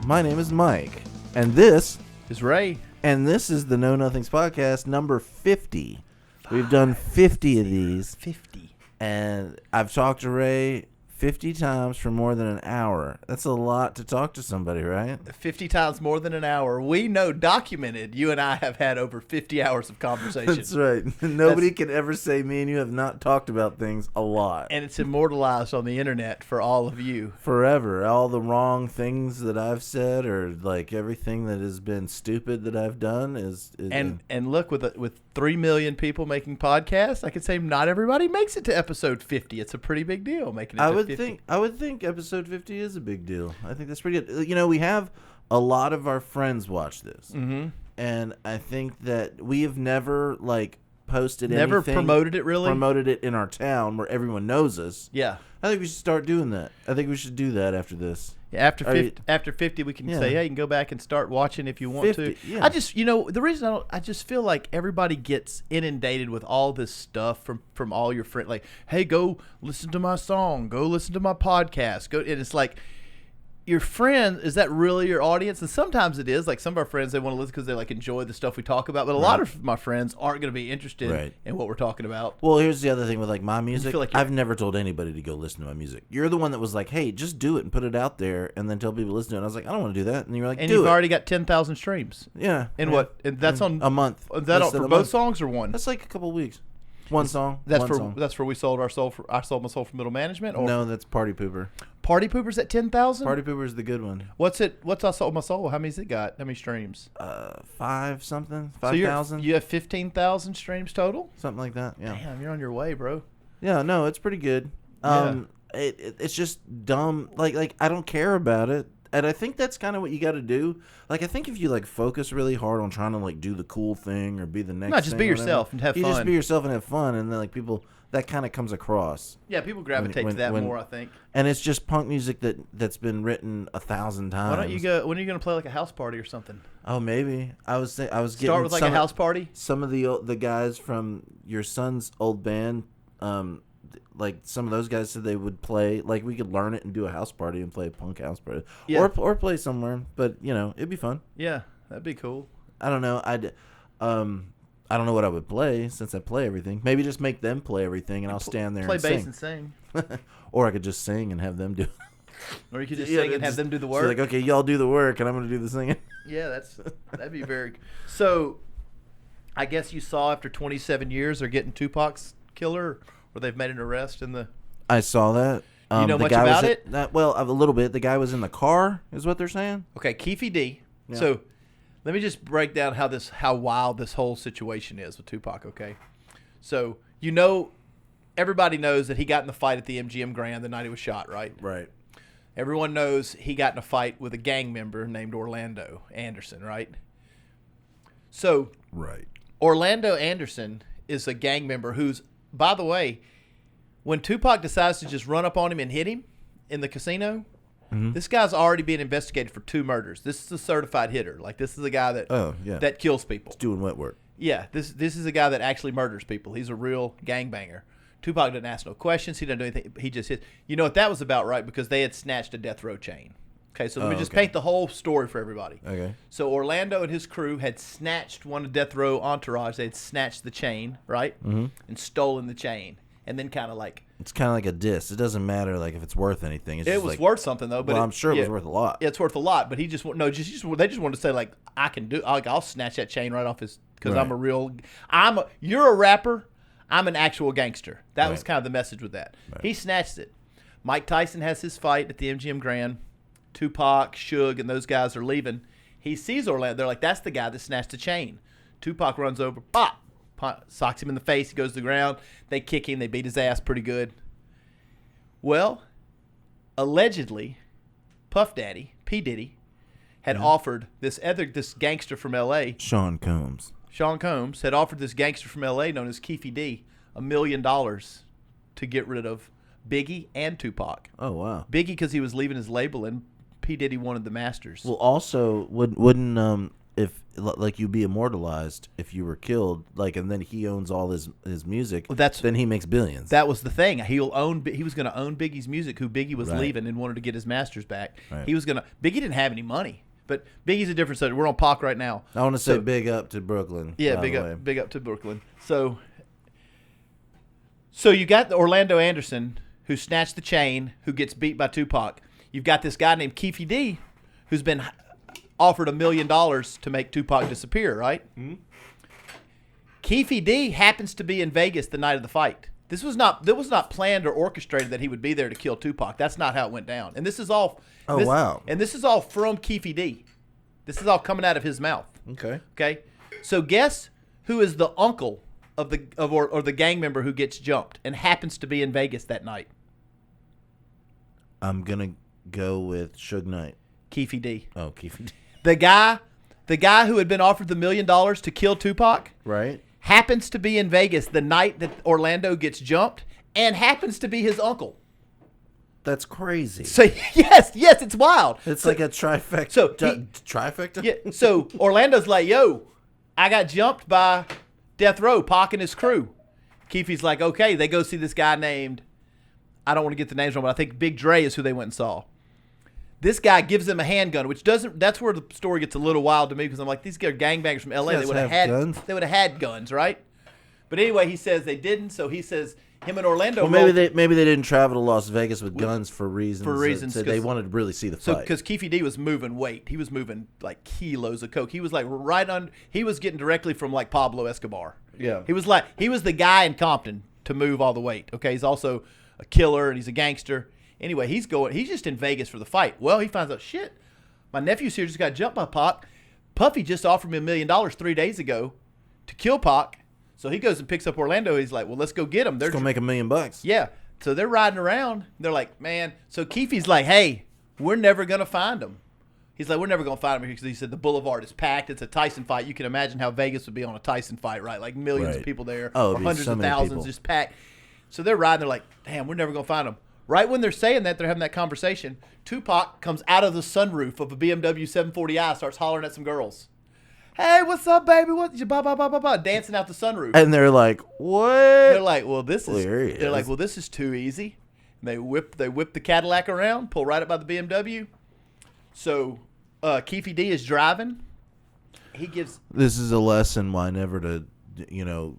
My name is Mike, and this is Ray. And this is the Know Nothings podcast number 50. We've done 50 of these. 50. And I've talked to Ray 50 times for more than an hour. That's a lot to talk to somebody, right? 50 times more than an hour. We know, documented, you and I have had over 50 hours of conversation. That's right. Nobody can ever say me and you have not talked about things a lot. And it's immortalized on the internet for all of you. Forever. All the wrong things that I've said, or like everything that has been stupid that I've done is and look, with 3 million people making podcasts, I could say not everybody makes it to episode 50. It's a pretty big deal making it to 50. I would think episode 50 is a big deal. I think that's pretty good. You know, we have a lot of our friends watch this. Mm-hmm. And I think that we have never, posted never anything. Promoted it, really? Promoted it in our town where everyone knows us. Yeah. I think we should start doing that. I think we should do that after this. Yeah, after 50, we can say, hey, you can go back and start watching if you want 50, to. yeah. The reason I just feel like everybody gets inundated with all this stuff from all your friends. Like, hey, go listen to my song. Go listen to my podcast. And it's like, your friend, is that really your audience? And sometimes it is. Like, some of our friends, they want to listen because they enjoy the stuff we talk about. But a lot of my friends aren't going to be interested in what we're talking about. Well, here's the other thing with my music. Like I've never told anybody to go listen to my music. You're the one that was like, hey, just do it and put it out there and then tell people to listen to it. And I was like, I don't want to do that. And you're like, and do you've it. already got 10,000 streams. Yeah. And what? And that's on a month. Is that for both songs or one? That's like a couple of weeks. One song. That's song. we sold our soul for. I sold my soul for Middle Management. Or No, that's Party Pooper. Party Pooper's at 10,000. Party Pooper's the good one. What's I sold my soul? How many's it got? How many streams? 5 something. 5,000. So you have 15,000 streams total. Something like that. Yeah. Damn, you're on your way, bro. Yeah. No, it's pretty good. It's just dumb. Like I don't care about it. And I think that's kind of what you got to do. Like, I think if you, focus really hard on trying to, do the cool thing or be the next thing. No, just be yourself and have fun. You just be yourself and have fun. And then, people, that kind of comes across. Yeah, people gravitate to that more, I think. And it's just punk music that's been written 1,000 times. Why don't you go, when are you going to play, a house party or something? Oh, maybe. I was getting Start with, a house party? Some of the guys from your son's old band, some of those guys said they would play, we could learn it and do a house party and play a punk house party. Yeah. Or play somewhere, but, it'd be fun. Yeah, that'd be cool. I don't know. I don't know what I would play since I play everything. Maybe just make them play everything and I'll stand there and play sing. bass and sing. Or I could just sing and have them do it. Or you could just sing and have them do the work. So okay, y'all do the work and I'm going to do the singing. Yeah, that'd be very... So, I guess you saw after 27 years they're getting Tupac's killer... Where they've made an arrest in the... I saw that. You know much about it? A little bit. The guy was in the car, is what they're saying. Okay, Keefe D. Yeah. So, let me just break down how wild this whole situation is with Tupac, okay? So, everybody knows that he got in the fight at the MGM Grand the night he was shot, right? Right. Everyone knows he got in a fight with a gang member named Orlando Anderson, right? So, right. Orlando Anderson is a gang member who's... By the way, when Tupac decides to just run up on him and hit him in the casino, this guy's already being investigated for 2 murders. This is a certified hitter. This is a guy that kills people. He's doing wet work. Yeah, this is a guy that actually murders people. He's a real gangbanger. Tupac doesn't ask no questions. He doesn't do anything. He just hits. You know what that was about, right? Because they had snatched a death row chain. Okay, so let me just paint the whole story for everybody. Okay. So Orlando and his crew had snatched one of Death Row entourage. They had snatched the chain, right? Mm-hmm. And stolen the chain. And then kind of It's kind of like a diss. It doesn't matter if it's worth anything. It was worth something, though. But I'm sure it was worth a lot. Yeah, it's worth a lot. But he just they just wanted to say, I can do I'll snatch that chain right off his, because I'm a real, you're a rapper. I'm an actual gangster. That was kind of the message with that. Right. He snatched it. Mike Tyson has his fight at the MGM Grand. Tupac, Suge, and those guys are leaving. He sees Orlando. They're like, that's the guy that snatched the chain. Tupac runs over, pop, socks him in the face. He goes to the ground. They kick him. They beat his ass pretty good. Well, allegedly, Puff Daddy, P. Diddy, had offered this gangster from L.A., Sean Combs, had offered this gangster from L.A. known as Keefe D. $1 million to get rid of Biggie and Tupac. Oh, wow. Biggie because he was leaving his label, and P. Diddy wanted the masters. Well, also, wouldn't like you'd be immortalized if you were killed, like, and then he owns all his music. Well, then he makes billions. That was the thing. He was going to own Biggie's music, who Biggie was leaving and wanted to get his masters back. Right. Biggie didn't have any money, but Biggie's a different subject. We're on Pac right now. I want to say big up to Brooklyn. Yeah, big up to Brooklyn. So you got the Orlando Anderson, who snatched the chain, who gets beat by Tupac. You've got this guy named Keefe D, who's been offered $1 million to make Tupac disappear, right? Mm-hmm. Keefe D happens to be in Vegas the night of the fight. That was not planned or orchestrated that he would be there to kill Tupac. That's not how it went down. And this is all. Wow! And this is all from Keefe D. This is all coming out of his mouth. Okay. Okay. So guess who is the uncle of the gang member who gets jumped and happens to be in Vegas that night? I'm gonna go with Suge Knight. Keefe D. Oh, Keefe D. The guy who had been offered the $1 million to kill Tupac, right, happens to be in Vegas the night that Orlando gets jumped, and happens to be his uncle. That's crazy. So yes, it's wild. It's like a trifecta. So trifecta. Yeah. So Orlando's like, "Yo, I got jumped by Death Row, Pac and his crew." Keefe's like, "Okay." They go see this guy named, I don't want to get the names wrong, but I think Big Dre is who they went and saw. This guy gives them a handgun, which doesn't. That's where the story gets a little wild to me, because I'm like, these guys are gangbangers from L.A. They would have had guns. They would have had guns, right? But anyway, he says they didn't. So he says him and Orlando. Well, maybe they didn't travel to Las Vegas with guns for reasons. So they wanted to really see the fight. So because Keefe D was moving weight, he was moving like kilos of coke. He was like he was getting directly from like Pablo Escobar. Yeah. He was the guy in Compton to move all the weight. Okay, he's also a killer and he's a gangster. Anyway, he's just in Vegas for the fight. Well, he finds out, shit, my nephew's here, just got jumped by Pac. Puffy just offered me $1 million 3 days ago to kill Pac. So he goes and picks up Orlando. He's like, well, let's go get him. They're going to make $1 million. Yeah. So they're riding around. They're like, man. So Keefe's like, hey, we're never going to find him. He's like, we're never going to find him here, because he said the boulevard is packed. It's a Tyson fight. You can imagine how Vegas would be on a Tyson fight, right? Like millions of people there, or hundreds of thousands just packed. So they're riding. They're like, damn, we're never going to find him. Right when they're saying that, they're having that conversation, Tupac comes out of the sunroof of a BMW 740i, starts hollering at some girls. Hey, what's up, baby? What? Blah, blah, blah, blah, blah, dancing out the sunroof. And they're like, what? They're like, well, this is too easy. And they whip the Cadillac around, pull right up by the BMW. So Keefe D is driving. This is a lesson why never to,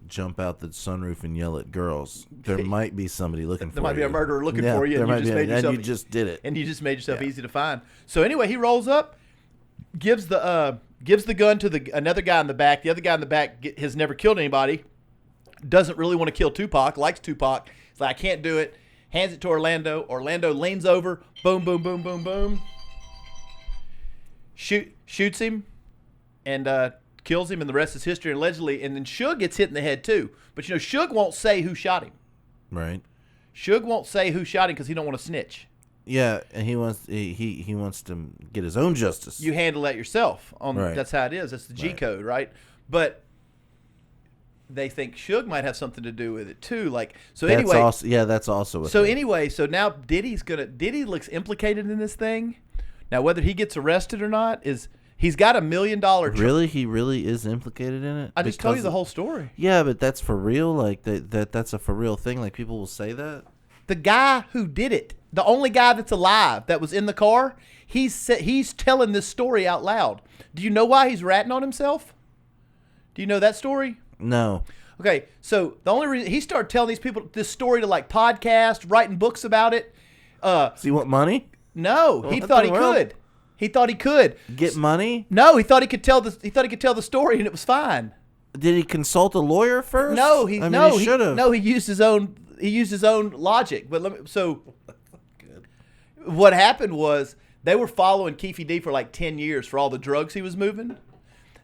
jump out the sunroof and yell at girls. There might be somebody looking for you. There might be a murderer looking for you, and you just did it. And you just made yourself easy to find. So anyway, he rolls up, gives the gun to another guy in the back. The other guy in the back has never killed anybody, doesn't really want to kill Tupac, likes Tupac. He's like, I can't do it. Hands it to Orlando. Orlando leans over, boom, boom, boom, boom, boom. Shoots him, and kills him, and the rest is history. And allegedly, and then Suge gets hit in the head too. But Suge won't say who shot him. Right. Suge won't say who shot him because he don't want to snitch. Yeah, and he wants to get his own justice. You handle that yourself. That's how it is. That's the G code, right? But they think Suge might have something to do with it too. That's also a thing. So now Diddy looks implicated in this thing. Now whether he gets arrested or not is. He's got $1 million. Really? He really is implicated in it? I just told you the whole story. Yeah, but that's for real? Like, that's a for real thing? Like, people will say that? The guy who did it, the only guy that's alive that was in the car, he's telling this story out loud. Do you know why he's ratting on himself? Do you know that story? No. Okay, so the only reason he started telling these people this story to, like, podcast, writing books about it. Does he want money? No, he thought he could. He thought he could get money. No, he thought he could tell the story, and it was fine. Did he consult a lawyer first? No, he should have. No, he used his own logic. But what happened was they were following Keefe D for like 10 years for all the drugs he was moving.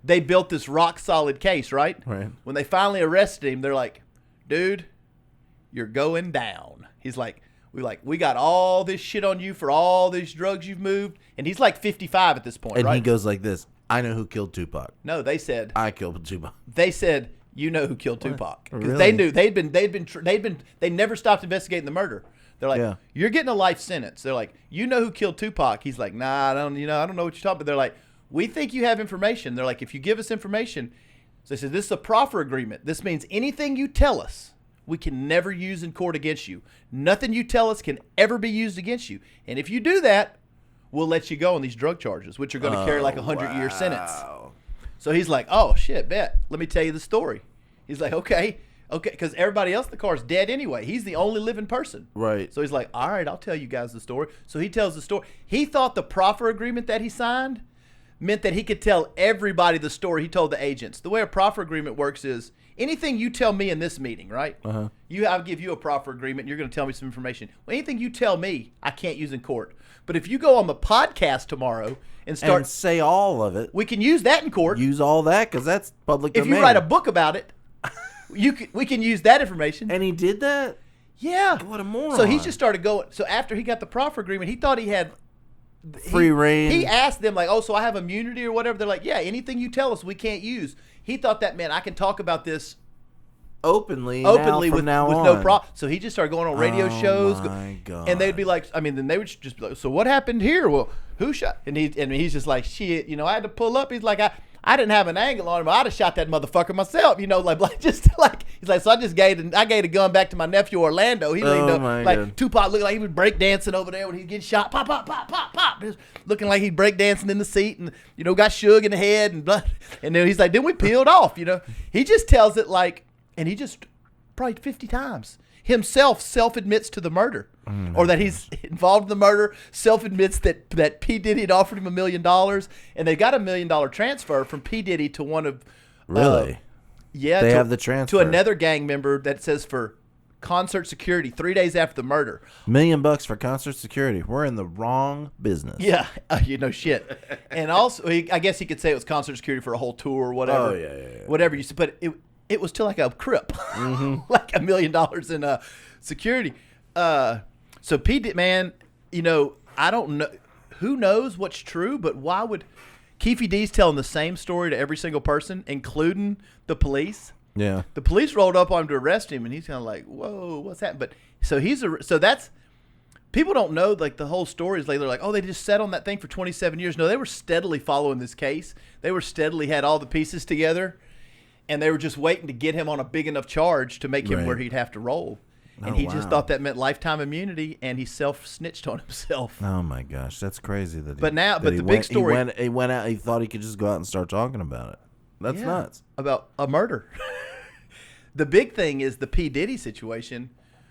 They built this rock solid case, right? Right. When they finally arrested him, they're like, "Dude, you're going down." He's like, we got all this shit on you for all these drugs you've moved. And he's like 55 at this point, and right? he goes like this, I know who killed Tupac. No, they said. I killed Tupac. They said, you know who killed Tupac. Because really? they knew they never stopped investigating the murder. They're like, You're getting a life sentence. They're like, you know who killed Tupac. He's like, nah, I don't know what you're talking about. They're like, we think you have information. They're like, if you give us information, so they said, this is a proffer agreement. This means anything you tell us, we can never use in court against you. Nothing you tell us can ever be used against you. And if you do that, we'll let you go on these drug charges, which are going to carry like 100-year sentence. So he's like, oh, shit, bet. Let me tell you the story. He's like, okay, because everybody else in the car is dead anyway. He's the only living person. Right. So he's like, all right, I'll tell you guys the story. So he tells the story. He thought the proffer agreement that he signed meant that he could tell everybody the story he told the agents. The way a proffer agreement works is anything you tell me in this meeting, right? Uh-huh. I'll give you a proffer agreement. And you're going to tell me some information. Well, anything you tell me, I can't use in court. But if you go on the podcast tomorrow and say all of it, we can use that in court. Use all that because that's public domain. If you write a book about it, we can use that information. And he did that? Yeah. What a moron. So he just started going. So after he got the proffer agreement, he thought he had free reign. He asked them like, oh, so I have immunity or whatever. They're like, yeah, anything you tell us we can't use. He thought that meant I can talk about this openly with no problem. So he just started going on radio shows. Oh my God. And they'd be like, then they would just be like, so what happened here? Well, who shot? And he's just like, shit, I had to pull up. He's like, I didn't have an angle on him. I'd have shot that motherfucker myself, he's like, so I gave a gun back to my nephew Orlando. He leaned up like God. Tupac looked like he was breakdancing over there when he was getting shot. Pop, pop, pop, pop, pop. Just looking like he breakdancing in the seat and, got shug in the head and blood. And then he's like, then we peeled off, He just tells it like, and he just probably 50 times himself self-admits to the murder or that he's involved in the murder, self-admits that P. Diddy had offered him $1 million and they got $1 million transfer from P. Diddy to one of really they have the transfer to another gang member that says for concert security 3 days after the murder. $1 million for concert security. We're in the wrong business. Yeah, shit. And also I guess he could say it was concert security for a whole tour or whatever. Oh yeah. Whatever you said, but it was to like a crip, like $1 million in security. So Pete, man, I don't know. Who knows what's true, but why would Keefe D's telling the same story to every single person, including the police? Yeah. The police rolled up on him to arrest him, and he's kind of like, whoa, what's that? But so that's, people don't know, like the whole story is like, they're like, oh, they just sat on that thing for 27 years. No, they were steadily following this case. They were steadily had all the pieces together. And they were just waiting to get him on a big enough charge to make him where he'd have to roll. And he just thought that meant lifetime immunity, and he self-snitched on himself. Oh, my gosh. That's crazy. Big story. He went out. He thought he could just go out and start talking about it. That's nuts. About a murder. The big thing is the P. Diddy situation,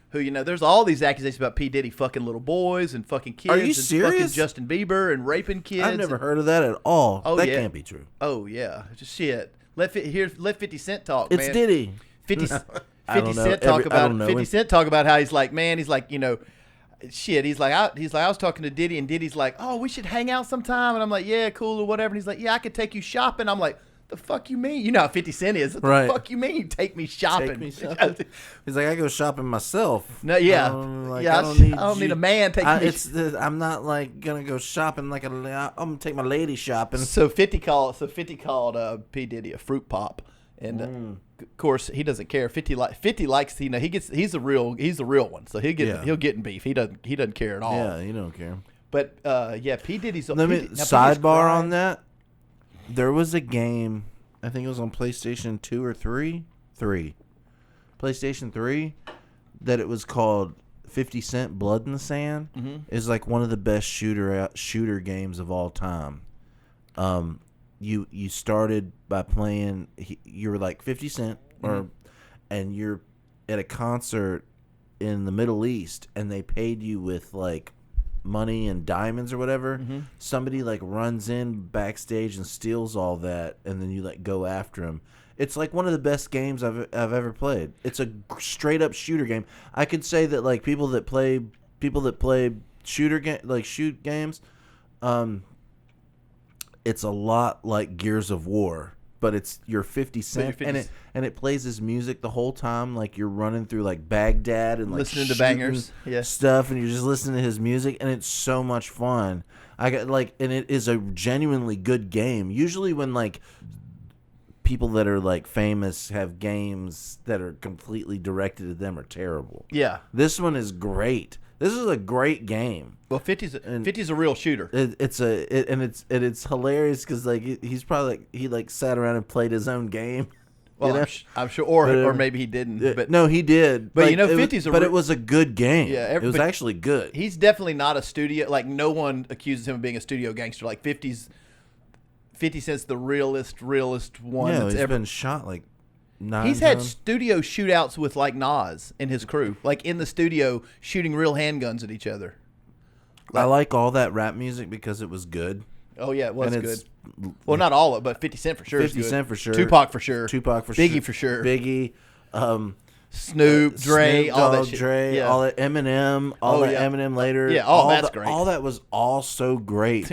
who, there's all these accusations about P. Diddy fucking little boys and fucking kids. Are you and serious? Fucking Justin Bieber and raping kids. I've never heard of that at all. Oh, that can't be true. Oh, yeah. Just shit. Let 50 Cent talk, man. It's Diddy. 50 Cent talk about 50 Cent talk about how he's like, shit. He's like, I was talking to Diddy, and Diddy's like, oh, we should hang out sometime, and I'm like, yeah, cool or whatever. And he's like, yeah, I could take you shopping. I'm like, the fuck you mean? You know how 50 Cent is. What the fuck you mean you take me shopping? He's like, I go shopping myself. No, yeah. I don't need a man taking me. I'm not like gonna go shopping like I'm gonna take my lady shopping. So 50 called P. Diddy a fruit pop, and of course he doesn't care. 50 likes, he's a real one, so he'll get in beef. He doesn't care at all. Yeah, he don't care. But P. Diddy's. Sidebar on that. There was a game, I think it was on PlayStation 2 or 3. PlayStation 3, that it was called 50 Cent Blood in the Sand. Mm-hmm. Is like one of the best shooter games of all time. You started by playing, you were like 50 Cent, and you're at a concert in the Middle East, and they paid you with like money and diamonds or whatever. Somebody like runs in backstage and steals all that, and then you like go after him. It's like one of the best games I've ever played. It's a straight up shooter game. I could say that like people that play shoot games, it's a lot like Gears of War, but it's your 50 Cent, and it plays his music the whole time, like you're running through like Baghdad and like listening to bangers, stuff, and you're just listening to his music, and it's so much fun. And it is a genuinely good game. Usually when like people that are like famous have games that are completely directed at them are terrible. Yeah, this one is great. This is a great game. Well, 50's a real shooter. It's hilarious because like he's probably he sat around and played his own game. Well, I'm sure, or maybe he didn't. But no, he did. But 50's but it was a good game. Yeah, it was actually good. He's definitely not a studio. Like no one accuses him of being a studio gangster. Like 50 Cent's the realest one. Yeah, that's he's ever been shot like 9 He's had times. studio shootouts with like Nas and his crew, like in the studio shooting real handguns at each other. I like all that rap music because it was good. Oh yeah, it was And good. Well, not all of it, but 50 Cent for sure. 50 Cent for sure. Tupac for sure. Biggie for sure. Biggie, Snoop, Dre, Snoop all Dogg, that shit. Dre, Yeah. all that Eminem, Eminem later. Yeah, that's great. All that was all so great.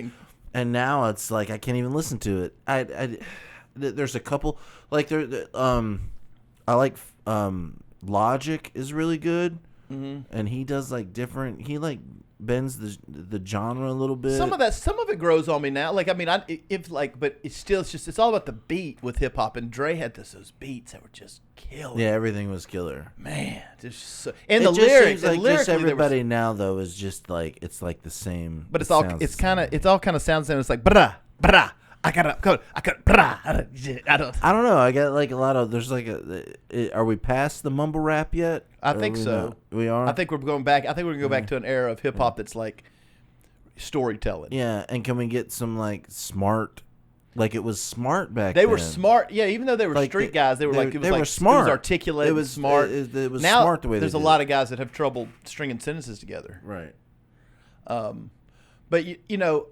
And now it's like I can't even listen to it. There's a couple like I like Logic is really good, and he does like different. He like bends the genre a little bit. Some of it grows on me now. Like I mean, but it's all about the beat with hip hop. And Dre had those beats that were just killer. Yeah, everything was killer. Man, and It the just lyrics, seems like and lyrically, just everybody now though is just like it's like the same. But it's all kind of sounds the same. It's like brah brah. I got brah. I don't know. I got like a lot of. There's like are we past the mumble rap yet? I think so. We are. I think we're going back. I think we're gonna go back to an era of hip hop that's like storytelling. Yeah, and can we get some like smart? Like it was smart back They then. were smart. Yeah, even though they were Like street guys, they were like it was they like were smart. It was articulate. It was smart. It was now, smart the way there's they a did lot it. of guys that have trouble stringing sentences together. Right. But you know,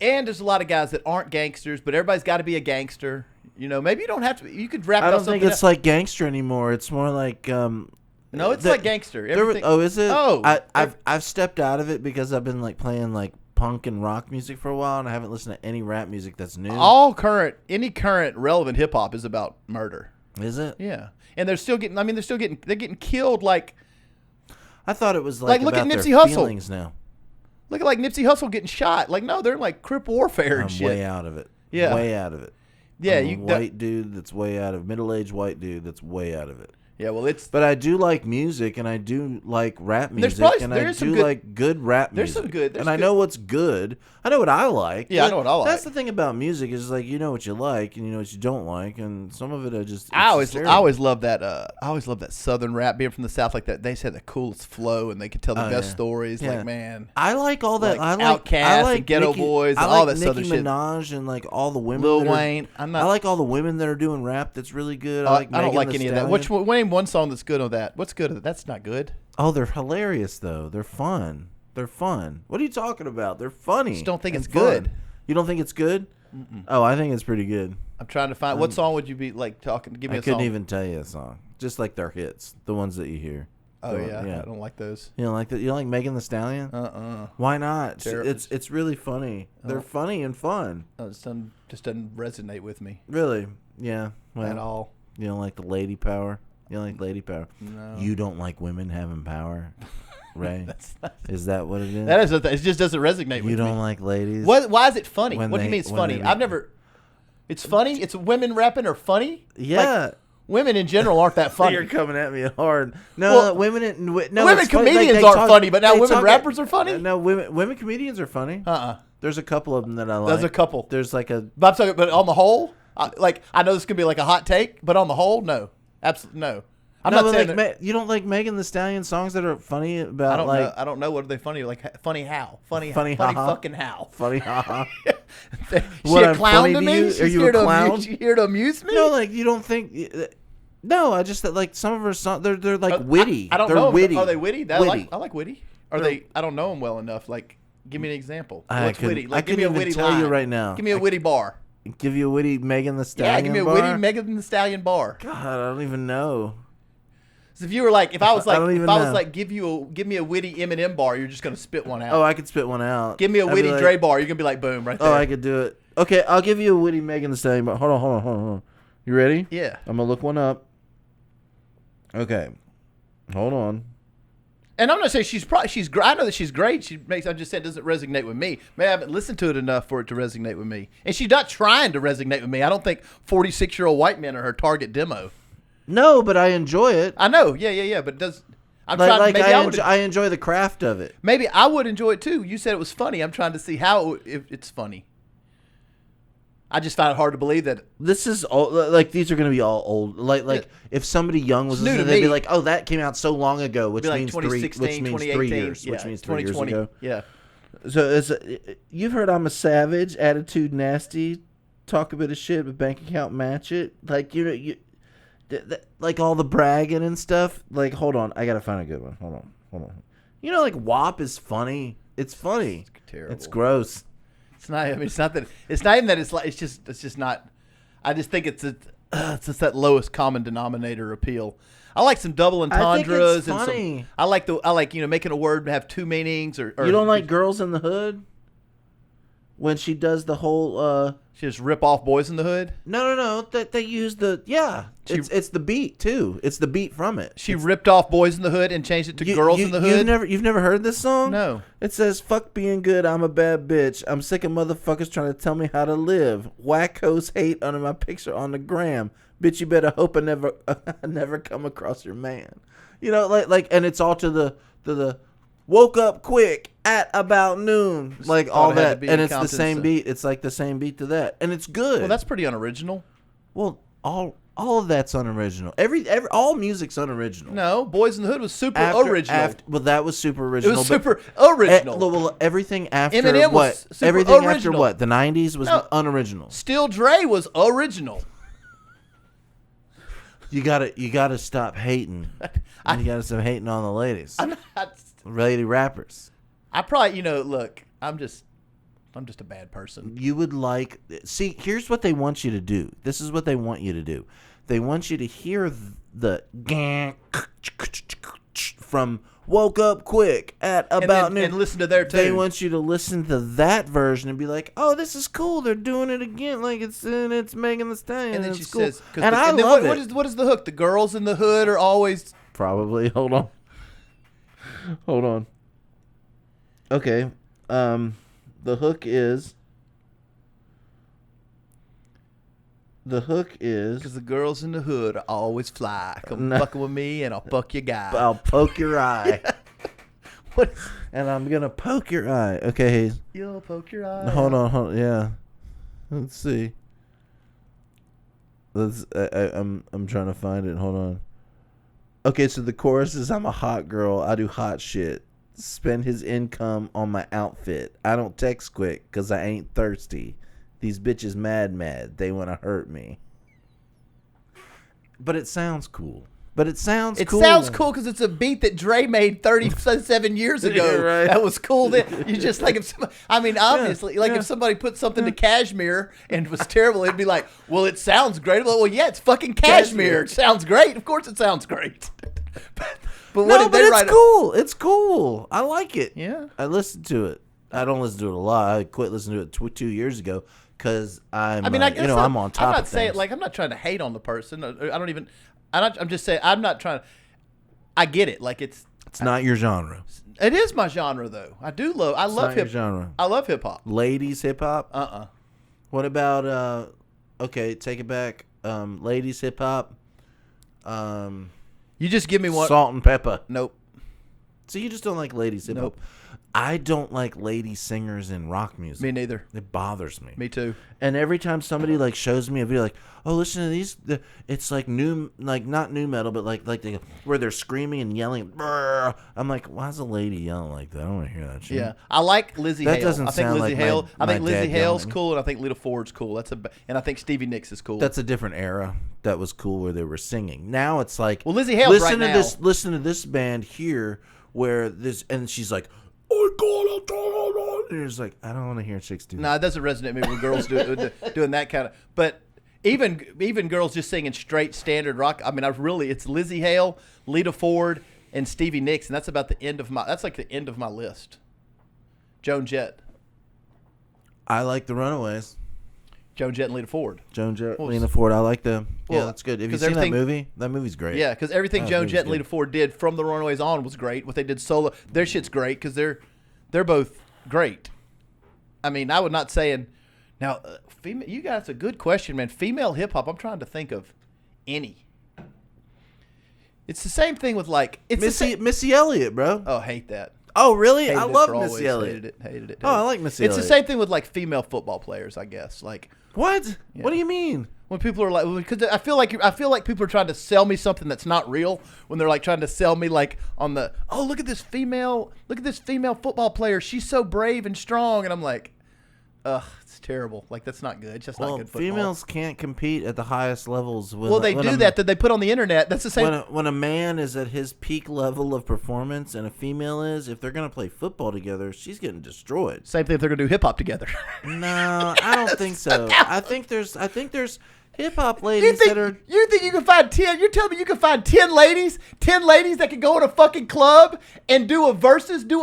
and there's a lot of guys that aren't gangsters, but everybody's got to be a gangster. You know, maybe you don't have to. You could rap. I about don't think something it's like gangster anymore. It's more like No, it's like gangster. Is it? Oh, I've stepped out of it because I've been like playing like punk and rock music for a while, and I haven't listened to any rap music that's new. Any current relevant hip hop is about murder. Is it? Yeah, and they're getting killed. Like I thought it was like look at about Nipsey their Hussle. feelings now. Look at like Nipsey Hussle getting shot. Like no, they're in like crip warfare and I'm shit. way out of it. Yeah, way out of it. Yeah, I'm a white dude that's way out of middle-aged white dude that's way out of it. Yeah, well, but I do like music, and I do like rap music, and I do like good rap music. There's some good, and I know what's good. I know what I like. Yeah, I know what I like. That's the thing about music is like you know what you like, and you know what you don't like, and some of it I always love that. I always love that Southern rap, being from the South like that. They just had the coolest flow, and they could tell the best stories. Yeah. Like man, I like all that. Like Outkast and Ghetto Boys, and all that Southern shit. Nicki Minaj and like all the women. Lil Wayne. I like all the women that are doing rap. That's really good. I don't like any of that. Name one song that's good on that. What's good at it? That's not good. Oh, they're hilarious though. They're fun. They're fun. What are you talking about? They're funny. I just don't think it's good. You don't think it's good? Mm-mm. Oh, I think it's pretty good. I'm trying to find what song would you be like talking? Give me a song. I couldn't even tell you a song. Just like their hits, the ones that you hear. Oh yeah, I don't like those. You don't like that? You don't like Megan Thee Stallion? Why not? It's really funny. They're funny and fun. Oh, it just doesn't resonate with me. Really? Yeah. Well, at all. You don't like the lady power? You don't like lady power? No. You don't like women having power, right? Is that what it is? That is. It just doesn't resonate with me. You don't like ladies? Why is it funny? What do you mean it's funny? I've never. It's funny. It's women rapping are funny. Yeah. Like, women in general aren't that funny. You're coming at me hard. No, women. Women comedians aren't funny, but now women rappers are funny. No, women comedians are funny. There's a couple of them that I like. There's a couple. There's like a. But on the whole, I know this could be like a hot take, but on the whole, no, absolutely no. I'm not saying you don't like Megan Thee Stallion songs that are funny about I don't know what are they funny like funny how funny fucking how funny ha. She a clown to me? Are you a clown? She here to amuse me? No, like you don't think. No, I just like some of her songs. They're like witty. I don't they're know. Witty. Are they witty? I like witty. Are they? I don't know them well enough. Like, give me an example. What's witty? Like, give me a witty line. You right now. Give me a witty bar. Give you a witty Megan Thee Stallion. Yeah, give me a witty Megan Thee Stallion bar. God, I don't even know. So if you were like, if I was like, give me a witty Eminem bar, you're just gonna spit one out. Oh, I could spit one out. Give me a witty Dre bar, you're gonna be like, boom, right there. Oh, I could do it. Okay, I'll give you a witty Megan Thee Stallion bar. Hold on. You ready? Yeah. I'm gonna look one up. Okay, hold on. And I'm not saying I know that she's great. I'm just saying it doesn't resonate with me. Maybe I haven't listened to it enough for it to resonate with me. And she's not trying to resonate with me. I don't think 46-year-old white men are her target demo. No, but I enjoy it. I know. Yeah. But I enjoy the craft of it. Maybe I would enjoy it too. You said it was funny. I'm trying to see how if it's funny. I just find it hard to believe that this is all like these are going to be all old. Like if somebody young was listening, they'd be like, "Oh, that came out so long ago," which means 3 years, which means 3 years ago. Yeah. So you've heard "I'm a savage," attitude nasty, talk a bit of shit, but bank account match it. Like like all the bragging and stuff. Like, hold on, I gotta find a good one. Hold on. You know, like WAP is funny. It's funny. It's terrible. It's gross. It's not. I mean, it's not that. It's not even that. It's like. It's just not. I just think it's just that lowest common denominator appeal. I like some double entendres and some. I like making a word have 2 meanings or you don't like Girls in the Hood when she does the whole. She just rip off Boys in the Hood. No. That they use the It's the beat too. It's the beat from it. She ripped off Boys in the Hood and changed it to Girls in the Hood. You've never heard this song? No. It says, "Fuck being good, I'm a bad bitch. I'm sick of motherfuckers trying to tell me how to live. Wackos hate under my picture on the gram. Bitch, you better hope I never come across your man." You know, like, and it's all to the woke up quick at about noon, like all that, and it's the same beat. It's like the same beat to that, and it's good. Well, that's pretty unoriginal. Well, all of that's unoriginal. All music's unoriginal. No, Boys in the Hood was super original. Well, that was super original. It was super original. Well, everything after Eminem what? Was super everything original. after what? The 90s was unoriginal. Still Dre was original. You gotta stop hating. You gotta stop hating on the ladies. I'm not. Lady rappers. I probably, look, I'm just a bad person. You would see, here's what they want you to do. This is what they want you to do. They want you to hear the from Woke Up Quick at about noon. And listen to their tune. They want you to listen to that version and be like, "Oh, this is cool. They're doing it again. Like it's Megan Thee Stallion." And then she says, and I love it. What is the hook? The girls in the hood are always probably. Hold on. Okay. The hook is because the girls in the hood are always fly. Come fucking with me and I'll fuck your guy. I'll poke your eye. And I'm gonna poke your eye. Okay. You'll poke your eye. Hold on. Yeah. Let's see. I'm trying to find it. Hold on. Okay, so the chorus is, "I'm a hot girl. I do hot shit. Spend his income on my outfit. I don't text quick because I ain't thirsty. These bitches mad. They want to hurt me." But it sounds cool. It sounds cool because it's a beat that Dre made 37 years ago. Yeah, right. That was cool. Then you just like if somebody, obviously, if somebody put something to Cashmere and it was terrible, it'd be like, "Well, it sounds great." I'm like, well, yeah, it's fucking Cashmere. It sounds great. Of course, it sounds great. But it's cool. It's cool. I like it. Yeah, I listen to it. I don't listen to it a lot. I quit listening to it 2 years ago because I'm on top of things. I'm not saying I'm not trying to hate on the person. I'm just saying I'm not trying to. I get it. Like it's not your genre. It is my genre though. I love hip genre. I love hip hop. Ladies hip hop. What about okay, take it back. Ladies hip hop. You just give me one. Salt and Pepper. Nope. So you just don't like ladies hip hop? Nope. I don't like lady singers in rock music. Me neither. It bothers me. Me too. And every time somebody shows me a video "Oh, listen to these," it's like not new metal, but where they're screaming and yelling. Brr. I'm like, why's a lady yelling like that? I don't want to hear that shit. Yeah, I like Lizzie Hale. Doesn't sound like I think Lizzie Hale's cool, and I think Lita Ford's cool. And I think Stevie Nicks is cool. That's a different era. That was cool where they were singing. Now it's like, well, Lizzie Hale's right now. Listen to this band here where this, and she's like, and it's like, I don't want to hear chicks do that. No, it doesn't resonate with me when girls doing that kind of. But even girls just singing straight standard rock. I mean, it's Lizzie Hale, Lita Ford, and Stevie Nicks, and that's about the end of my. That's like the end of my list. Joan Jett. I like the Runaways. Joan Jett and Lita Ford. Joan Jett, Lita Ford. I like them. Yeah, that's good. Have you seen that movie? That movie's great. Yeah, because everything Joan Jett and Lita Ford did from the Runaways on was great. What they did solo, their shit's great because they're both great. I mean, I would not saying now. Female, you guys, a good question, man. Female hip hop. I'm trying to think of any. It's the same thing with like Missy Elliott, bro. Oh, hate that. Oh, really? Hated I it love for Missy always. Elliott. Hated it. Oh, I like Missy It's Elliott. the same thing with like female football players, I guess. Like what? Yeah. What do you mean? When people are like, because I feel like people are trying to sell me something that's not real. When they're like trying to sell me like on the look at this female football player. She's so brave and strong, and I'm like, ugh, it's terrible. Like that's not good. It's just not good football. Females can't compete at the highest levels. They do that they put on the internet. That's the same. When a man is at his peak level of performance and a female is, if they're gonna play football together, she's getting destroyed. Same thing if they're gonna do hip hop together. No, I don't think so. I think there's hip hop ladies You think you can find 10? You're telling me you can find 10 ladies that can go in a fucking club and do a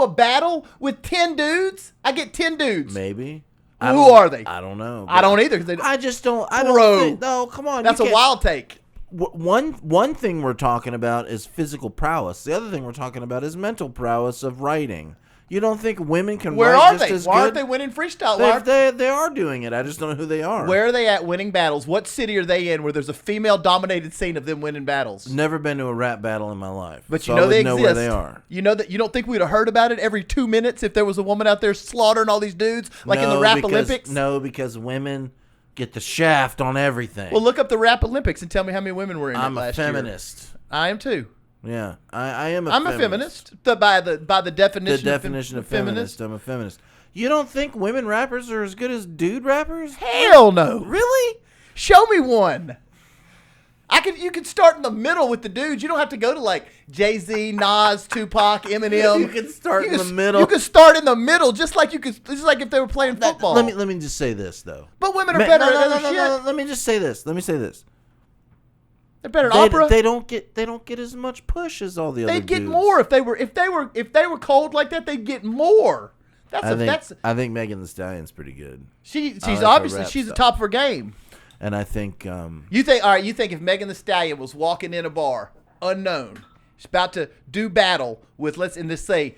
battle with 10 dudes? I get 10 dudes. Maybe. Who are they? I don't know. I don't either. I don't think. No, come on. That's a wild take. One thing we're talking about is physical prowess. The other thing we're talking about is mental prowess of writing. You don't think women can write just as good? Why aren't they winning freestyle? They are doing it. I just don't know who they are. Where are they at winning battles? What city are they in where there's a female-dominated scene of them winning battles? Never been to a rap battle in my life. But so you know they know exist. Where they are. You know that you don't think we'd have heard about it every 2 minutes if there was a woman out there slaughtering all these dudes in the rap Olympics? No, because women get the shaft on everything. Well, look up the rap Olympics and tell me how many women were in it last year. I'm a feminist. I am too. Yeah, I am I'm feminist. a feminist. By the definition. The definition of feminist. I'm a feminist. You don't think women rappers are as good as dude rappers? Hell no. Really? Show me one. You can start in the middle with the dudes. You don't have to go to like Jay-Z, Nas, Tupac, Eminem. You can start in the middle. You can start in the middle, just like if they were playing football. Let me just say this though. But women are better at other shit. No. Let me just say this. They're better at opera. They don't get as much push as all the other dudes. They'd get more if they were cold like that. They'd get more. I think Megan Thee Stallion's pretty good. She's obviously the top of her game. And I think you think if Megan Thee Stallion was walking in a bar unknown, she's about to do battle with let's say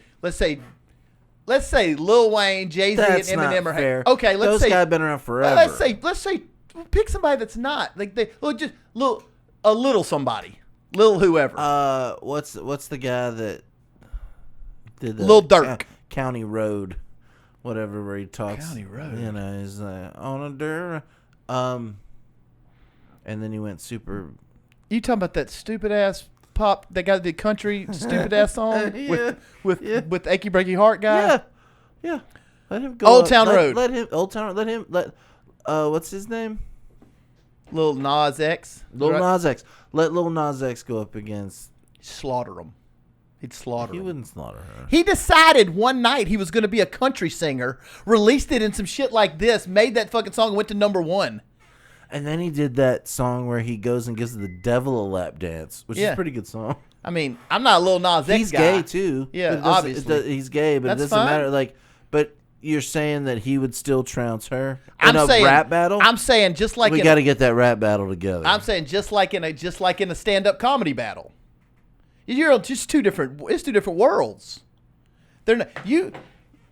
Lil Wayne, Jay-Z, and Eminem are fair. Okay, those guys been around forever. Let's say pick somebody that's not like a little somebody, little whoever. What's the guy that did the Lil Durk County Road, whatever, where he talks. County Road. You know, he's on a dirt. And then he went super. You talking about that stupid ass pop? That guy that did country stupid ass song with the Achy Breaky Heart guy. Yeah. Let him go. Old Town Road. What's his name? Lil Nas X. Nas X. Let Lil Nas X go up against. Slaughter him. He'd slaughter him. He wouldn't slaughter her. He decided one night he was going to be a country singer, released it in some shit like this, made that fucking song, and went to #1. And then he did that song where he goes and gives the devil a lap dance, which is a pretty good song. I mean, I'm not a Lil Nas X guy. He's gay too. Yeah, obviously. He's gay, but That's it doesn't fine. matter. But you're saying that he would still trounce her in a rap battle? I'm saying just like we got to get that rap battle together. I'm saying just like in a stand-up comedy battle. You're just two different worlds. They're not, you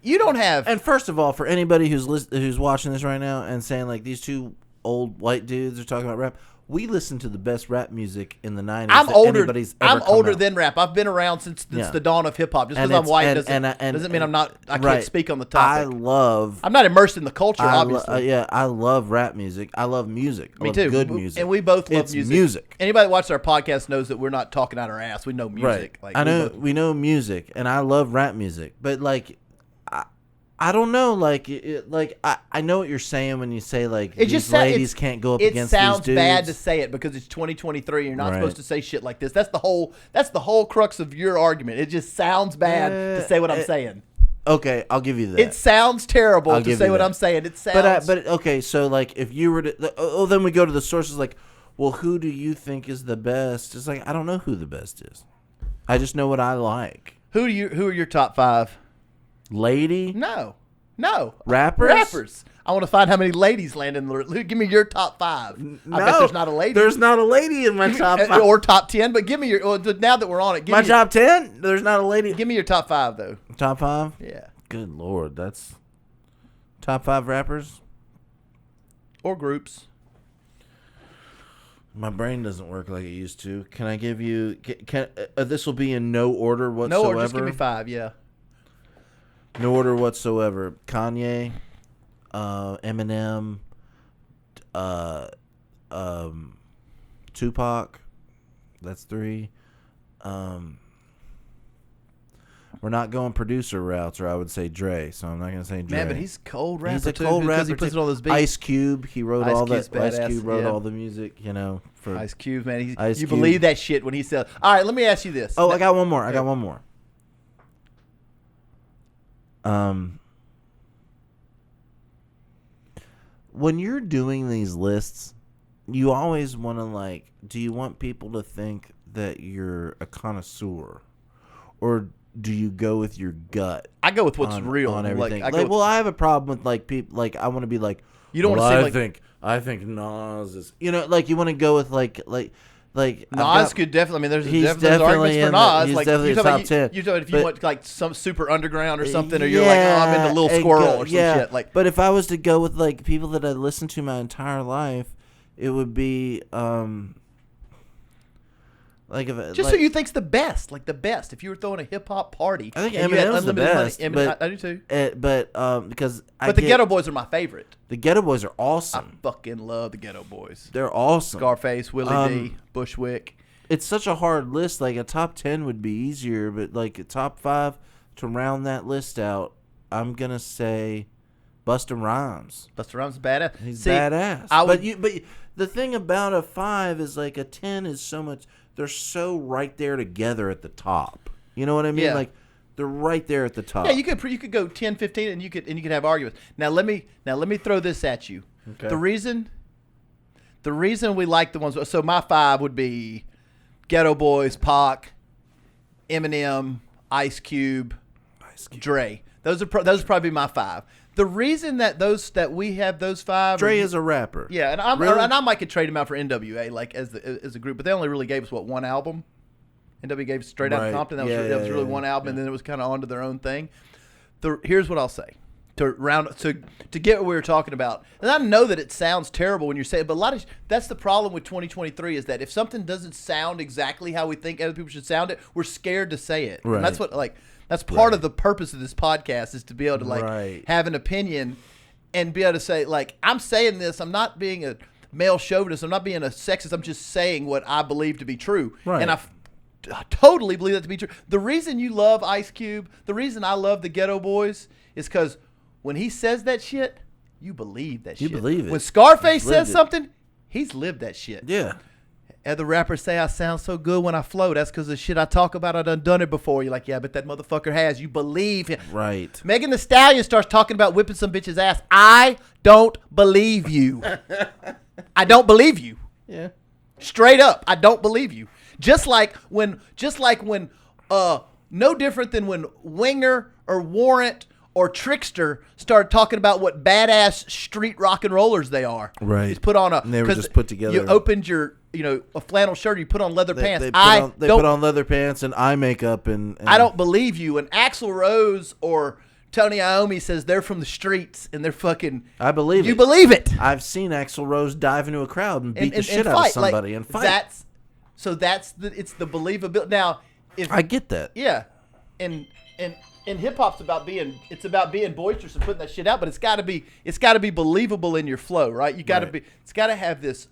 don't have. And first of all, for anybody who's watching this right now and saying like these two old white dudes are talking about rap, we listen to the best rap music in the 90s. I'm older. I'm older than rap. I've been around since the dawn of hip hop. Just because I'm white doesn't mean I'm not. I can't speak on the topic. I'm not immersed in the culture. Obviously, I love rap music. I love music. Me too. Good music, and we both love music. Anybody that watches our podcast knows that we're not talking out our ass. We know music. Right. We know music, and I love rap music. But I don't know, I know what you're saying when you say these ladies can't go up against these dudes. It sounds bad to say it because it's 2023 and you're not supposed to say shit like this. That's the whole crux of your argument. It just sounds bad to say what I'm saying. Okay, I'll give you that. It sounds terrible to say what I'm saying. It sounds. But okay, so if you were to, then we go to the sources. Well, who do you think is the best? It's I don't know who the best is. I just know what I like. Who are your top 5? Lady? No. Rappers? I want to find how many ladies land in the. Give me your top 5. No, I bet there's not a lady. There's not a lady in my top 5. Or top 10, but give me your. Now that we're on it, my top 10. There's not a lady. Give me your top 5 though. Top 5? Yeah. Good Lord, that's top 5 rappers or groups. My brain doesn't work like it used to. Can I give you? Can this will be in no order whatsoever? No order. Just give me 5. Yeah. No order whatsoever. Kanye, Eminem, Tupac. That's 3. We're not going producer routes, or I would say Dre. So I'm not gonna say Dre. Man, but he's a cold rapper. He's a cold rapper because he puts it on those beats. Ice Cube. He wrote all that. Ice Cube wrote yeah. all the music. You know, for Ice Cube, man. You Cube. believe that shit when he says. All right, let me ask you this. Oh, I got one more. When you're doing these lists, you always want to like. Do you want people to think that you're a connoisseur, or do you go with your gut? I go with what's real on everything. Like, well, I have a problem with like people. Like I want to be like. You don't want to say I think Nas is. You know, like you want to go with like. Nas could definitely. I mean, there's definitely arguments for Nas. He's like definitely top 10. You if you want like some super underground or something, or you're like, oh, I'm into Lil Squirrel or some shit. Like, but if I was to go with like people that I listened to my entire life, it would be like if just who you think's the best, like the best. If you were throwing a hip hop party, I think Eminem's the best. I do too. Because the Ghetto Boys are my favorite. The Ghetto Boys are awesome. I fucking love the Ghetto Boys. They're awesome. Scarface, Willie D, Bushwick. It's such a hard list. Like a top 10 would be easier, but like a top 5 to round that list out, I'm gonna say Busta Rhymes. Busta Rhymes is badass. He's badass. But the thing about a 5 is like a 10 is so much. They're so right there together at the top. You know what I mean? Yeah. Like they're right there at the top. Yeah, you could go 10, 15, and you could have arguments. Now let me throw this at you. Okay. The reason we like the ones. So my 5 would be Ghetto Boys, Pac, Eminem, Ice Cube, Dre. Those would probably be my 5. The reason that we have those 5, Dre is a rapper. Yeah, and I might could trade him out for NWA like as a group, but they only really gave us one album. NWA gave Straight Outta Compton. That was really one album, and then it was kind of onto their own thing. Here's what I'll say to get what we were talking about, and I know that it sounds terrible when you're saying, but that's the problem with 2023 is that if something doesn't sound exactly how we think other people should sound it, we're scared to say it, right. And that's what that's part of the purpose of this podcast is to be able to have an opinion and be able to say I'm saying this. I'm not being a male chauvinist. I'm not being a sexist. I'm just saying what I believe to be true, right. And I totally believe that to be true. The reason you love Ice Cube, the reason I love the Ghetto Boys is because when he says that shit, you believe that shit. You believe it. When Scarface says something, he's lived that shit. Yeah. Other rappers say I sound so good when I flow. That's because the shit I talk about, I done it before. You're like, yeah, but that motherfucker has. You believe him. Right. Megan Thee Stallion starts talking about whipping some bitch's ass. I don't believe you. I don't believe you. Yeah. Straight up, I don't believe you. Just like when, no different than when Winger or Warrant or Trickster started talking about what badass street rock and rollers they are. Right. He's put on and they were just put together. You opened your, a flannel shirt, you put on leather pants. They put on leather pants and eye makeup and I don't believe you. And Axl Rose or Tony Iommi says they're from the streets and they're fucking. I believe you believe it. I've seen Axl Rose dive into a crowd and beat the shit out of somebody and fight. It's the believability. Now, if I get that. Yeah, and hip hop's about being boisterous and putting that shit out, but it's got to be believable in your flow, right? You got to be. It's got to have this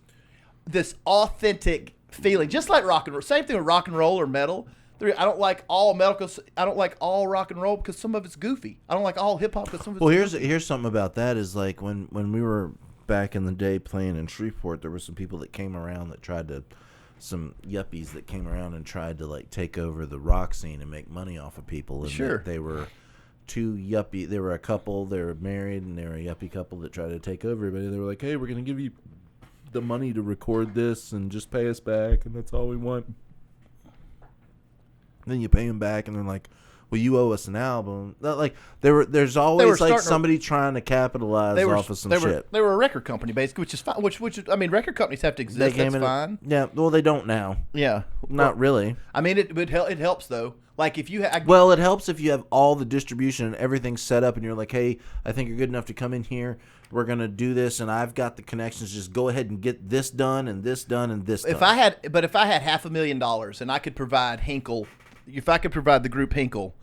authentic feeling, just like rock and roll. Same thing with rock and roll or metal. I don't like all metal because I don't like all rock and roll because some of it's goofy. I don't like all hip hop because some of it's goofy. Here's something about that is like when we were back in the day playing in Shreveport, there were some people that came around that tried to. Some yuppies that came around and tried to like take over the rock scene and make money off of people. And sure. They were two yuppie. They were a couple. They were married, and they were a yuppie couple that tried to take over everybody. They were like, "Hey, we're gonna give you the money to record this and just pay us back, and that's all we want." Then you pay them back, and they're like, well, you owe us an album. Like there's always like somebody trying to capitalize off of some shit. They were a record company basically, which is fine. Which I mean, record companies have to exist. That's fine. Yeah, well, they don't now. Yeah, not really. I mean, it helps though. Like if you well, it helps if you have all the distribution and everything set up, and you're like, hey, I think you're good enough to come in here. We're gonna do this, and I've got the connections. Just go ahead and get this done, and this done, and this done. If I had $500,000 and I could provide Hinkle, if I could provide the group Hinkle,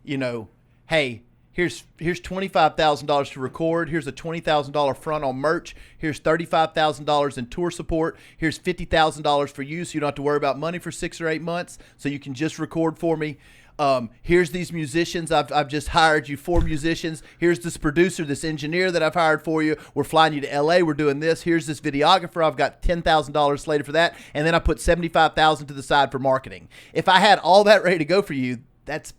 you know, hey, here's $25,000 to record. Here's a $20,000 front on merch. Here's $35,000 in tour support. Here's $50,000 for you, so you don't have to worry about money for 6 or 8 months. So you can just record for me. Here's these musicians. I've just hired you 4 musicians. Here's this producer, this engineer that I've hired for you. We're flying you to LA. We're doing this. Here's this videographer. I've got $10,000 slated for that. And then I put $75,000 to the side for marketing. If I had all that ready to go for you, that's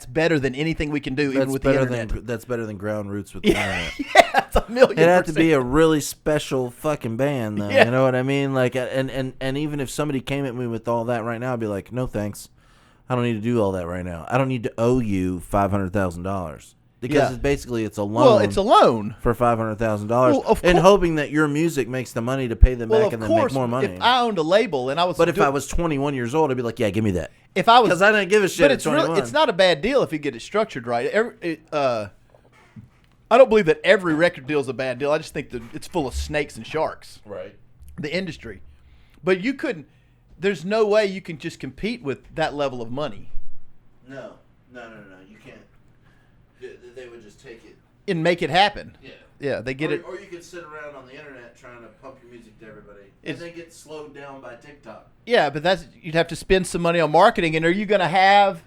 better than anything we can do, even with the internet. That's better than Ground Roots with the internet. Yeah, that's a million %. It had to be a really special fucking band, though. Yeah. You know what I mean? Like, and even if somebody came at me with all that right now, I'd be like, no thanks. I don't need to do all that right now. I don't need to owe you $500,000 because it's a loan. Well, it's a loan for $500,000, and hoping that your music makes the money to pay them back and then make more money. If I owned a label and I was, if I was 21 years old, I'd be like, yeah, give me that. If I was, because I didn't give a shit. But it's not a bad deal if you get it structured right. I don't believe that every record deal is a bad deal. I just think that it's full of snakes and sharks. Right. The industry, but you couldn't. There's no way you can just compete with that level of money. No. You can't. They would just take it and make it happen. Yeah. Yeah, they get it. Or you could sit around on the internet trying to pump your music to everybody, and they get slowed down by TikTok. Yeah, but you'd have to spend some money on marketing. And are you gonna have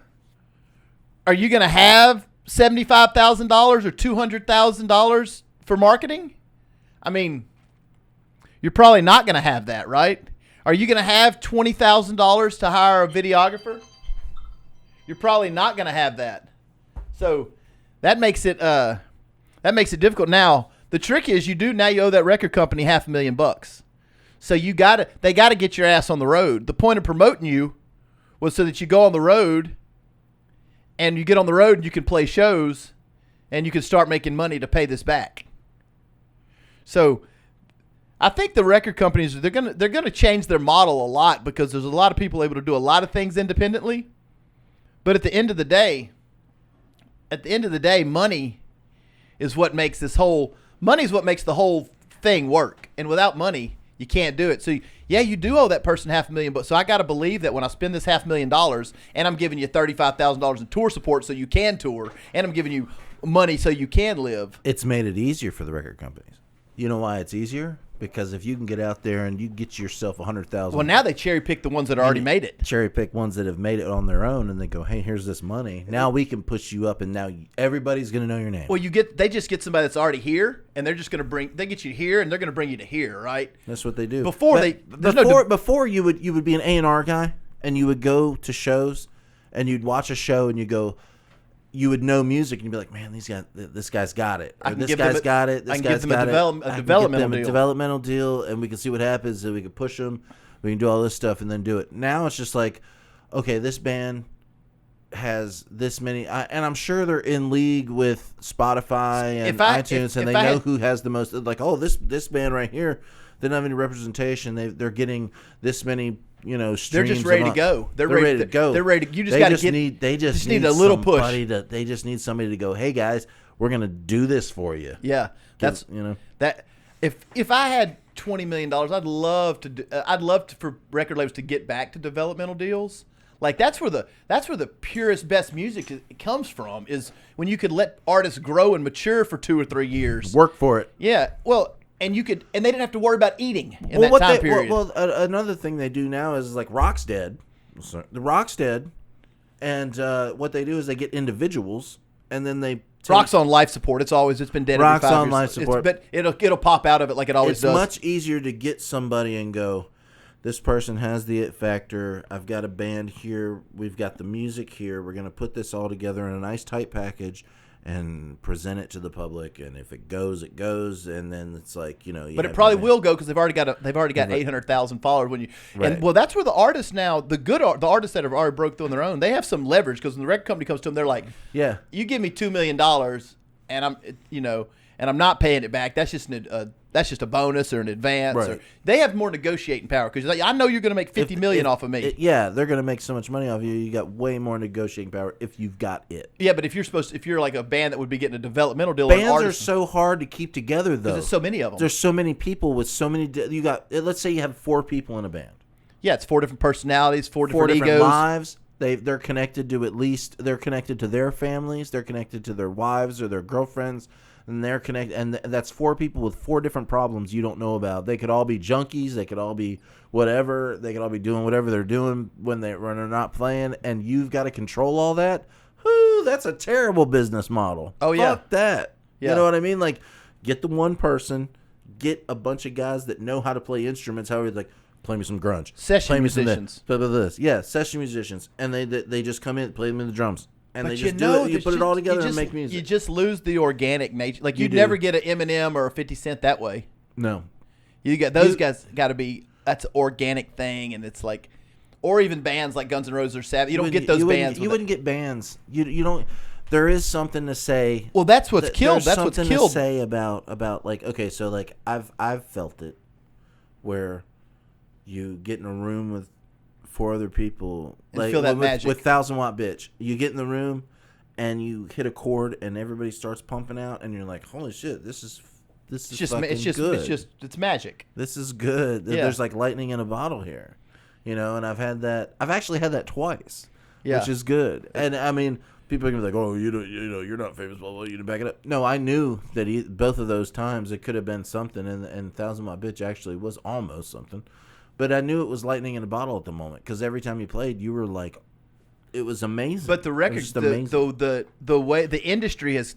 $75,000 or $200,000 for marketing? I mean, you're probably not gonna have that, right? Are you going to have $20,000 to hire a videographer? You're probably not going to have that. So that makes it difficult. Now, the trick is you owe that record company $500,000. So they got to get your ass on the road. The point of promoting you was so that you go on the road, and you get on the road and you can play shows and you can start making money to pay this back. So I think the record companies, they're gonna change their model a lot, because there's a lot of people able to do a lot of things independently. But at the end of the day, money is what makes the whole thing work. And without money, you can't do it. So yeah, you do owe that person $500,000, but so I got to believe that when I spend this $500,000 and I'm giving you $35,000 in tour support so you can tour, and I'm giving you money so you can live. It's made it easier for the record companies. You know why it's easier? Because if you can get out there and you get yourself $100,000. Well, now they cherry pick the ones that already made it. Cherry pick ones that have made it on their own, and they go, "Hey, here's this money. Now we can push you up, and now everybody's going to know your name." Well, they just get somebody that's already here, and they're just going to they get you here, and they're going to bring you to here, right? That's what they do. Before you would be an A&R guy, and you would go to shows, and you'd watch a show, and you would know music, and you'd be like, "Man, this guy's got it. Or this guy's got it. This guy's got it. A developmental deal, and we can see what happens, and we can push them. We can do all this stuff, and then do it." Now it's just like, okay, this band has this many, and I'm sure they're in league with Spotify and iTunes, and they know who has the most. Like, oh, this band right here, they don't have any representation. They're getting this many. Streams. They're just ready to go. They're ready to go. They're ready. You just got to get. They just need a little push. They just need somebody to go, "Hey guys, we're gonna do this for you." Yeah, that's that. If I had $20 million, I'd love for record labels to get back to developmental deals. Like that's where the purest best music comes from, is when you could let artists grow and mature for 2 or 3 years. Work for it. Yeah. Well. And they didn't have to worry about eating in that time period. Well, another thing they do now is like Rock's dead. The Rock's dead, and what they do is they get individuals, and then they Rock's on life support. It's been dead. Rock's every 5 on years. Life support, but it'll pop out of it like it always does. It's much easier to get somebody and go, "This person has the it factor. I've got a band here. We've got the music here. We're gonna put this all together in a nice tight package." and present it to the public, and if it goes, it goes, and then it's like but it probably will go because they've already got 800,000 followers and well, that's where the artists now, the artists that have already broke through on their own, they have some leverage because when the record company comes to them, they're like, yeah, you give me $2 million and I'm not paying it back. That's just a bonus or an advance. Right. Or, they have more negotiating power because like, I know you're going to make $50 million off of me. Yeah, they're going to make so much money off you. You got way more negotiating power if you've got it. Yeah, but if you're like a band that would be getting a developmental deal, bands are so hard to keep together though. There's so many of them. There's so many people with so many. You got. Let's say you have 4 people in a band. Yeah, it's 4 different personalities, 4 different egos. lives. They're connected to they're connected to their families. They're connected to their wives or their girlfriends. And they're connected, and that's 4 people with 4 different problems you don't know about. They could all be junkies. They could all be whatever. They could all be doing whatever they're doing when they're not playing, and you've got to control all that. Whoo, that's a terrible business model. Oh, yeah. Fuck that. Yeah. You know what I mean? Like, get the one person, get a bunch of guys that know how to play instruments. However, like, play me some grunge. Session musicians. Play this. Yeah, session musicians. And they just come in, play them in the drums. And but they just do it. You put it all together and make music. You just lose the organic nature. Like you'd never get an Eminem or a 50 Cent that way. No. You got those guys got to be. That's an organic thing, and it's like, or even bands like Guns N' Roses or Savage. You don't get those bands. You wouldn't get bands. You don't. There is something to say. Well, that's what's killed. That's what's killed. There's something to say about like, okay, so like I've felt it, where you get in a room with 4 other people, and like feel that magic with 1,000-watt bitch. You get in the room and you hit a chord and everybody starts pumping out and you're like, holy shit, this is fucking good. It's magic. This is good. Yeah. There's like lightning in a bottle here, and I've actually had that twice, which is good. And I mean, people are gonna be like, oh, you're not famous, blah blah. You didn't back it up. No, I knew that both of those times it could have been something, and 1,000-watt bitch actually was almost something. But I knew it was lightning in a bottle at the moment because every time you played, you were like, it was amazing. But the record, the way the industry is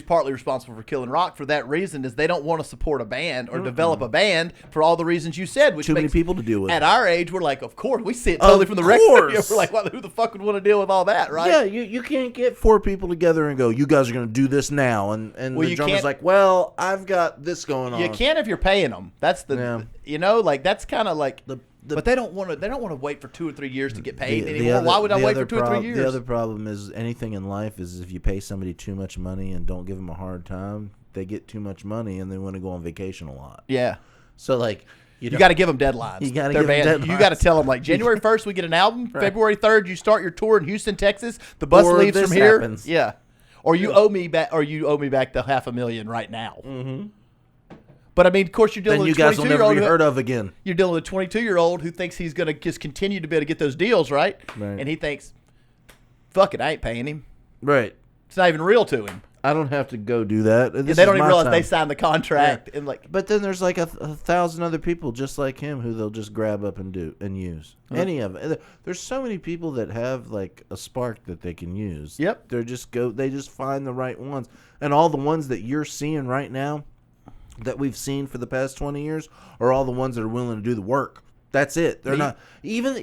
partly responsible for killing rock for that reason is they don't want to support a band or develop a band for all the reasons you said. Which too many people to deal with. At our age, we're like, of course, we see it totally from the record. We're like, well, who the fuck would want to deal with all that, right? Yeah, you can't get 4 people together and go, you guys are going to do this now, and the drummer's like, well, I've got this going on. You can if you're paying them. That's like that's kind of like but they don't want to. They don't want to wait for 2 or 3 years to get paid anymore. Why would I wait for 2 or 3 years? The other problem is anything in life is if you pay somebody too much money and don't give them a hard time, they get too much money and they want to go on vacation a lot. Yeah. So like you got to give them deadlines. You got to give them deadlines. You got to tell them like January 1st we get an album. Right. February 3rd you start your tour in Houston, Texas. The bus leaves from here. Happens. Yeah. Or you owe me back. Or you owe me back the $500,000 right now. Mm-hmm. But I mean, of course, you're dealing with a 22-year-old. Then you guys will never be heard of again. You're dealing with a 22-year-old who thinks he's going to just continue to be able to get those deals, right? And he thinks, "Fuck it, I ain't paying him." Right. It's not even real to him. I don't have to go do that. They don't even realize they signed the contract and like. But then there's like a 1,000 other people just like him who they'll just grab up and use. Any of it. There's so many people that have like a spark that they can use. Yep. They just find the right ones, and all the ones that you're seeing right now, that we've seen for the past 20 years, are all the ones that are willing to do the work. That's it. They're not even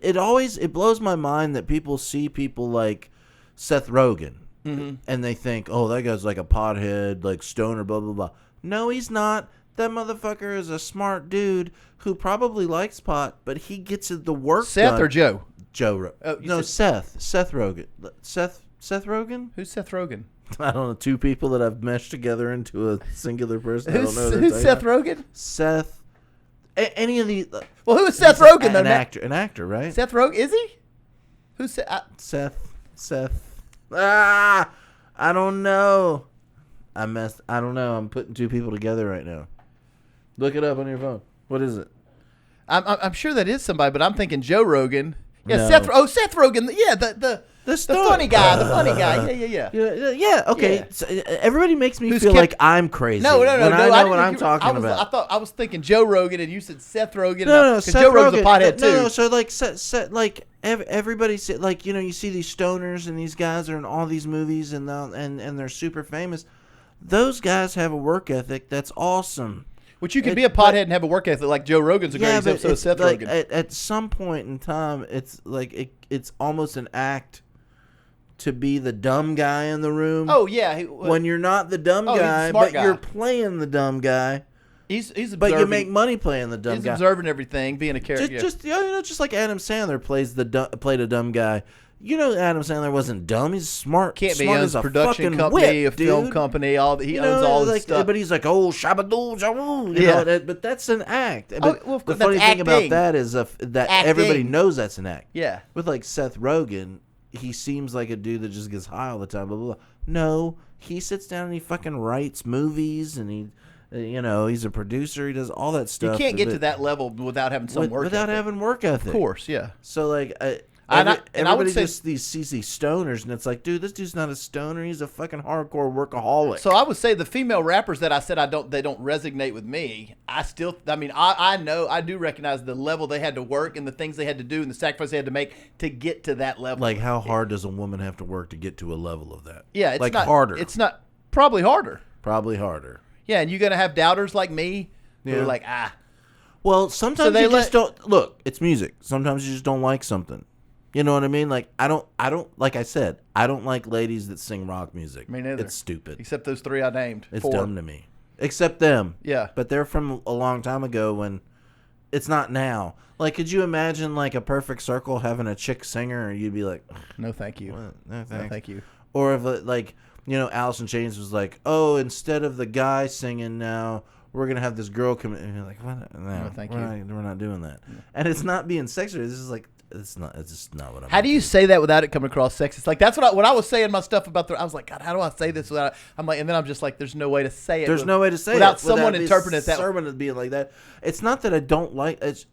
it blows my mind that people see people like Seth Rogen. Mm-hmm. And they think, oh, that guy's like a pothead, like stoner, blah, blah, blah. No, he's not. That motherfucker is a smart dude who probably likes pot, but he gets the work Seth done. Or Joe? Joe. No, Seth. Seth Rogen. Seth Rogen? Who's Seth Rogen? I don't know. 2 people that I've meshed together into a singular person. I don't know. Who's Seth Rogen? Seth. Any of the. Well, who is Seth Rogen? An actor, right? Seth Rogen? Is he? Who's Seth. I don't know. I don't know. I'm putting 2 people together right now. Look it up on your phone. What is it? I'm sure that is somebody, but I'm thinking Joe Rogan. Yeah, no. Seth Rogen. Yeah, the funny guy. The funny guy. Yeah. Okay. Yeah. So, everybody makes me feel like I'm crazy. No. I know what I'm talking about. I was thinking Joe Rogan, and you said Seth Rogen. No, Seth Joe Rogan's a pothead too. No. So like everybody like you see these stoners and these guys are in all these movies and they're super famous. Those guys have a work ethic that's awesome. Which you can be a pothead and have a work ethic like Joe Rogan's a great example. So Seth Rogen. At some point in time, it's like it's almost an act to be the dumb guy in the room. Oh yeah, when you're not the dumb guy, but you're playing the dumb guy. He's observing, but you make money playing the dumb guy. He's observing everything, being a character. Just like Adam Sandler played a dumb guy. You know, Adam Sandler wasn't dumb. He's smart. Can't be. Smart He owns a production company, a film company. He owns all this stuff. But he's like, oh, shabadoo, shaboo. You know, but that's an act. But the funny thing about that is that everybody knows that's an act. Yeah. With like Seth Rogen, he seems like a dude that just gets high all the time. Blah, blah, blah. No, he sits down and he fucking writes movies and he. He's a producer. He does all that stuff. You can't get to that level without having some work ethic. Without having work ethic. Of course, yeah. So, like, everybody just sees these stoners, and it's like, dude, this dude's not a stoner. He's a fucking hardcore workaholic. So I would say the female rappers that I said they don't resonate with me. I know, I do recognize the level they had to work and the things they had to do and the sacrifice they had to make to get to that level. Like, how hard does a woman have to work to get to a level of that? Yeah, it's like not harder. It's not probably harder. Probably harder. Yeah, and you're going to have doubters like me who are like, Well, sometimes you just don't. Look, it's music. Sometimes you just don't like something. You know what I mean? Like, I don't, like I said, I don't like ladies that sing rock music. Me neither. It's stupid. Except those 3 I named. It's 4. dumb to me. Except them. Yeah. But they're from a long time ago when it's not now. Like, could you imagine, like, a Perfect Circle having a chick singer and you'd be like, no, thank you. No, thank you. Or if, like, Alice in Chains was like, oh, instead of the guy singing now, we're going to have this girl come in. And you're like, what? No, thank you. We're not doing that. Yeah. And it's not being sexual. This is like, it's just not what I'm How do you say that without it coming across sexist? Like, that's what I was saying my stuff about I was like, God, how do I say this without I'm like, and then I'm just like, there's no way to say it. There's no way to say without it. Someone interpreting it that way. Someone being like that. It's not that I don't like it.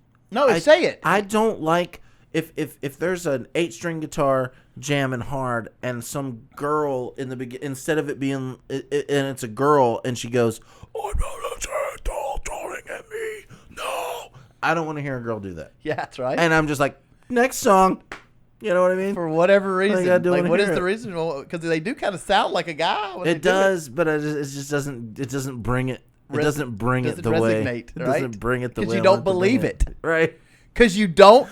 Say it. I don't like if there's an 8-string guitar jamming hard and some girl in the beginning, instead of it being and it's a girl and she goes, I'm not talking at me. No, I don't want to hear a girl do that. Yeah, that's right. And I'm just like, next song. You know what I mean? For whatever reason. Like, what is the reason? Well, because they do kind of sound like a guy. It does, but it just doesn't. It doesn't bring it. It doesn't bring it the way. It doesn't bring it the way. Because you don't believe it, right? Because you don't.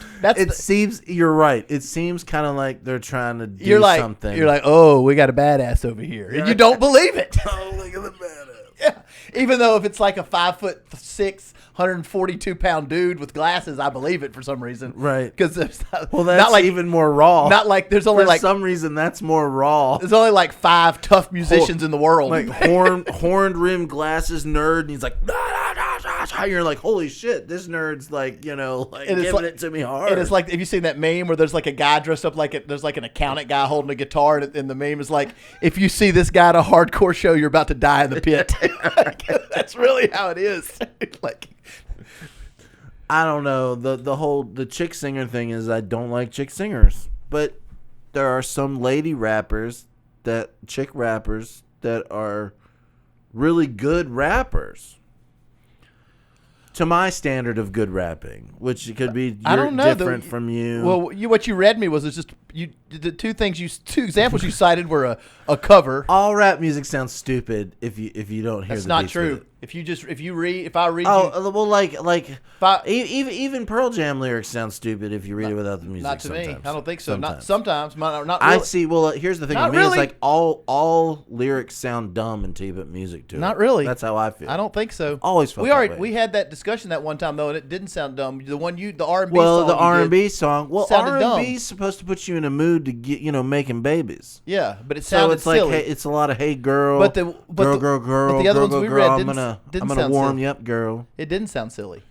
Seems. You're right. It seems kind of like they're trying to do something. You're like, oh, we got a badass over here, and you don't believe it. Oh, look at the badass. Yeah. Even though if it's like a 5'6", 142-pound dude with glasses, I believe it for some reason. Right. Because that's not like, even more raw. Not like there's only for some reason that's more raw. There's only like 5 tough musicians in the world. Like horned rimmed glasses nerd, and he's like, you're like, holy shit, this nerd's like, giving it to me hard. And it's like, have you seen that meme where there's like a guy dressed up like there's like an accountant guy holding a guitar, and the meme is like, if you see this guy at a hardcore show, you're about to die in the pit. That's really how it is. Like, I don't know. The chick singer thing is I don't like chick singers, but there are some lady rappers chick rappers that are really good rappers. To my standard of good rapping, which could be different from you. Well, what you read me was just the two examples you cited were a cover. All rap music sounds stupid if you don't hear. That's the not beats true. with it. If I read. Oh, well, even Pearl Jam lyrics sound stupid if you read it without the music. Not to sometimes. me. I don't think so. Sometimes. Not really. I see. Well, here's the thing. Not with me, really. It's like all lyrics sound dumb until you put music to it. Not really. That's how I feel. I don't think so. Always felt that way. We had that discussion that one time though, and it didn't sound dumb. The R&B. Well, the R&B song. Well, R&B is supposed to put you in a mood to get making babies. Yeah, but it sounded it's like silly. Hey, it's a lot of hey girl, girl. But the other ones we read I'm gonna warm you up, girl. It didn't sound silly.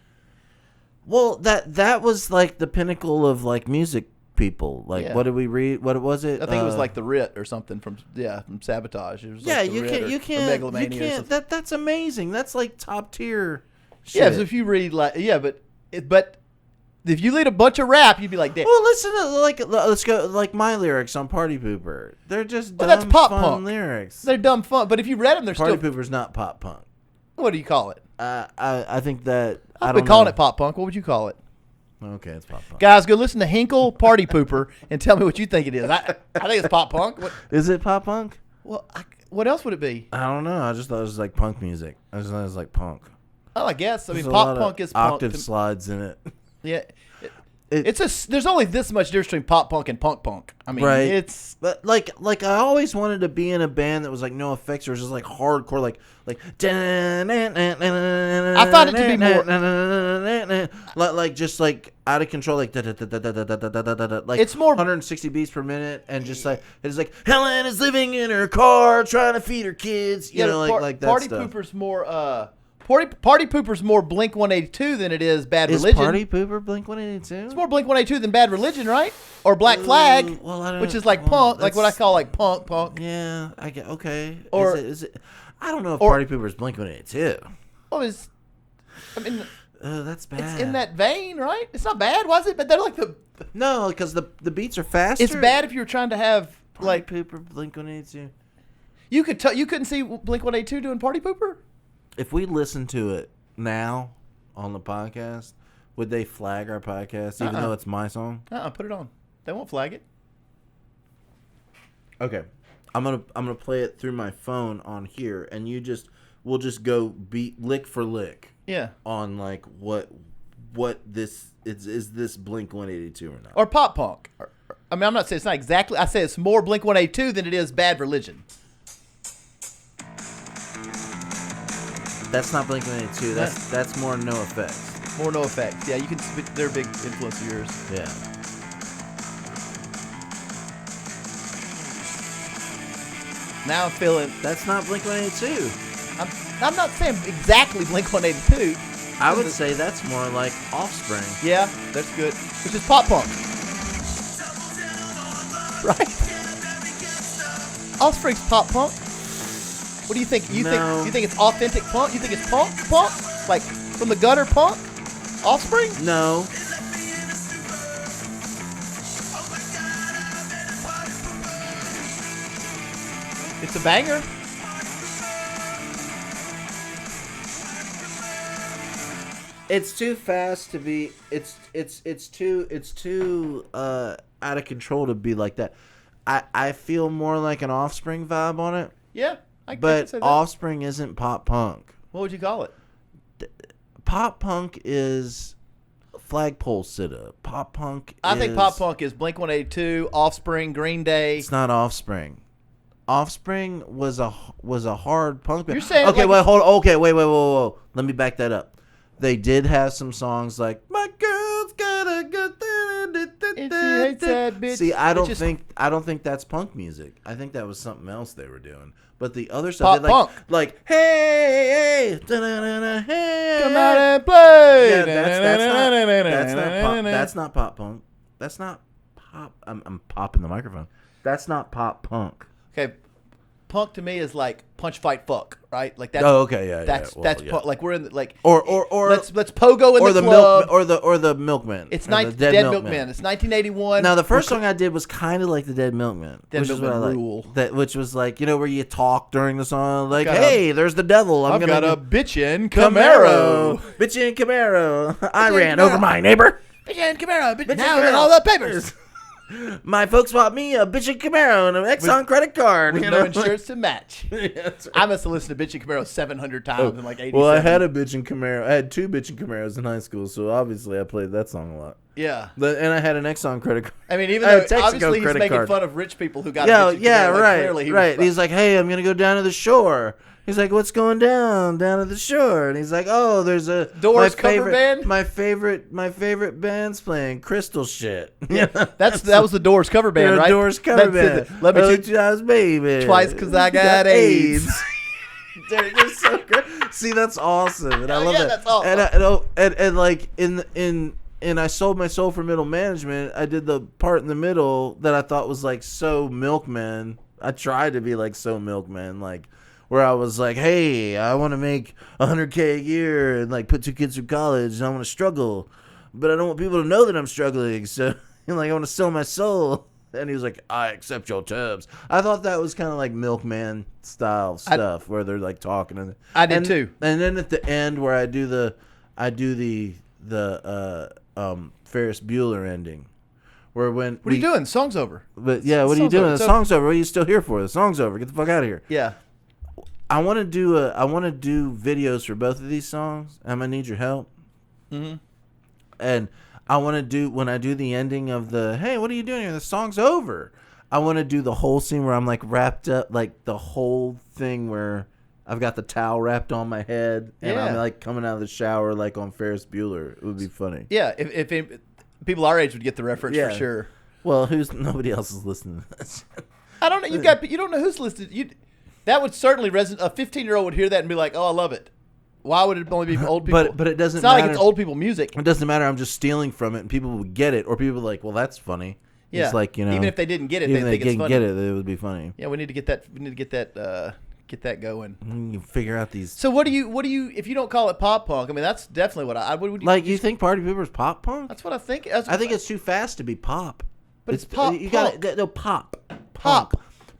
Well, that was like the pinnacle of like music people. Like, what did we read? What was it? I think it was like the Writ or something from Sabotage. It was like you can't. That's amazing. That's like top tier. Shit. Yeah, so if you read but if you read a bunch of rap, you'd be like, damn. Well, listen to let's go like my lyrics on Party Pooper. They're just dumb, that's pop fun punk lyrics. They're dumb fun, but if you read them, they're Party still. Pooper's not pop punk. What do you call it? I think that I've been calling it pop punk. What would you call it? Okay, it's pop punk. Guys, go listen to Hinkle Party Pooper and tell me what you think it is. I think it's pop punk. Is it pop punk? Well, what else would it be? I don't know. I just thought it was like punk music. I just thought it was like punk. Oh, I guess. I mean, There's pop punk is punk. Octave slides in it. Yeah. There's only this much difference between pop punk and punk punk. I mean, it's but like I always wanted to be in a band that was like no effects or just like hardcore, like. I find it to be more like just like out of control, like like it's more 160 beats per minute, and just like it's like Helen is living in her car trying to feed her kids, you know, like that Party stuff. Pooper's more Party Pooper's more Blink 182 than it is Bad Religion. Is Party Pooper Blink 182? It's more Blink 182 than Bad Religion, right? Or Black Flag, which is like punk, like what I call like punk. Yeah, I get okay. Or is it? I don't know if Party Pooper's Blink 182. Oh, that's bad. It's in that vein, right? It's not bad, was it? But they're like no, because the beats are faster. It's bad if you were trying to have like Party Pooper Blink 182. You couldn't see Blink 182 doing Party Pooper. If we listen to it now on the podcast, would they flag our podcast even though it's my song? Put it on. They won't flag it. Okay. I'm gonna play it through my phone on here, and we'll just go beat lick for lick. Yeah. On like what this is this Blink 182 or not? Or pop punk. I mean, I'm not saying it's not exactly. I say it's more Blink 182 than it is Bad Religion. That's not Blink 182. That's more No Effects. More No Effects. Yeah, you can. They're a big influence of yours. Yeah. Now I'm feeling. That's not Blink 182. I'm not saying exactly Blink 182. I would say that's more like Offspring. Yeah, that's good. Which is pop punk. Right? Offspring's pop punk. What do you think? You think it's authentic punk? You think it's punk? Like from the gutter punk? Offspring? No. It's a banger. It's too fast to be. It's too out of control to be like that. I feel more like an Offspring vibe on it. Yeah, but Offspring isn't pop punk. What would you call it? Pop punk is flagpole sit-up. Pop punk. I think pop punk is Blink 182, Offspring, Green Day. It's not Offspring. Offspring was a hard punk band. You're saying okay? Wait, hold. Okay, wait. Whoa. Let me back that up. They did have some songs like "My Girl's Got a Good." See, I don't think that's punk music. I think that was something else they were doing. But the other stuff, like hey, come out and play. Yeah, that's not pop punk. That's not pop. I'm popping the microphone. That's not pop punk. Okay, punk to me is like punch, fight, fuck, right? Like that's. Oh, okay, yeah. That's punk. Like we're in like. Or let's pogo in the club. Or the Milkmen. It's Dead Milkmen. It's 1981. Now the first song I did was kind of like the Dead Milkmen, which is what I like. Which was like where you talk during the song, like, hey, there's the devil. I've got a bitchin' Camaro. Bitchin' Camaro. I ran over my neighbor. Bitchin' Camaro. Now I got all the papers. My folks bought me a bitchin' Camaro and an Exxon credit card. With no insurance to match. Right. I must have listened to bitchin' Camaro 700 times in like 87. Well, I had a bitchin' Camaro. I had two bitchin' Camaros in high school, so obviously I played that song a lot. Yeah. And I had an Exxon credit card. I mean, even though obviously he's making fun of rich people who got a bitchin' Camaro. Yeah, right. Clearly Right. He's like, hey, I'm going to go down to the shore. He's like, what's going down at the shore? And he's like, oh, there's a Doors cover band. My favorite band's playing Crystal shit. Yeah, that was the Doors cover band, right? Doors cover band. Let me teach you guys, baby. Twice because I got AIDS. Dude, you're so good. See, that's awesome, and I love that. That's awesome. And like I sold my soul for middle management. I did the part in the middle that I thought was like so Milkman. I tried to be like so Milkman, like. Where I was like, hey, I want to make $100K a year and like put 2 kids through college and I want to struggle, but I don't want people to know that I'm struggling. So like I want to sell my soul. And he was like, I accept your terms. I thought that was kind of like Milkman style stuff where they're like talking. I did too. And then at the end where I do the Ferris Bueller ending. Where what are you doing? Song's over. But yeah, what are you doing? The song's over. What are you still here for? The song's over. Get the fuck out of here. Yeah. I want to do videos for both of these songs. I'm gonna need your help. Mm-hmm. And I want to do when I do the ending of the hey, what are you doing here? The song's over. I want to do the whole scene where I'm like wrapped up, like the whole thing where I've got the towel wrapped on my head and I'm like coming out of the shower like on Ferris Bueller. It would be funny. Yeah, if people our age would get the reference for sure. Well, nobody else is listening to this. I don't know. You don't know who's listening. That would certainly resonate. A 15-year-old would hear that and be like, "Oh, I love it." Why would it only be old people? But it doesn't. It's not matter. like it's old people music. It doesn't matter. I'm just stealing from it, and people would get it, or people are like, "Well, that's funny." Yeah. It's like even if they didn't get it, even they think it's funny. Get it, it would be funny. Yeah, we need to get that. We need to get that going. You figure out these. So what do you? If you don't call it pop punk, I mean that's definitely what I would. Like you think Party Pooper is pop punk? That's what I think. I think it's too fast to be pop. But it's pop. You got no pop.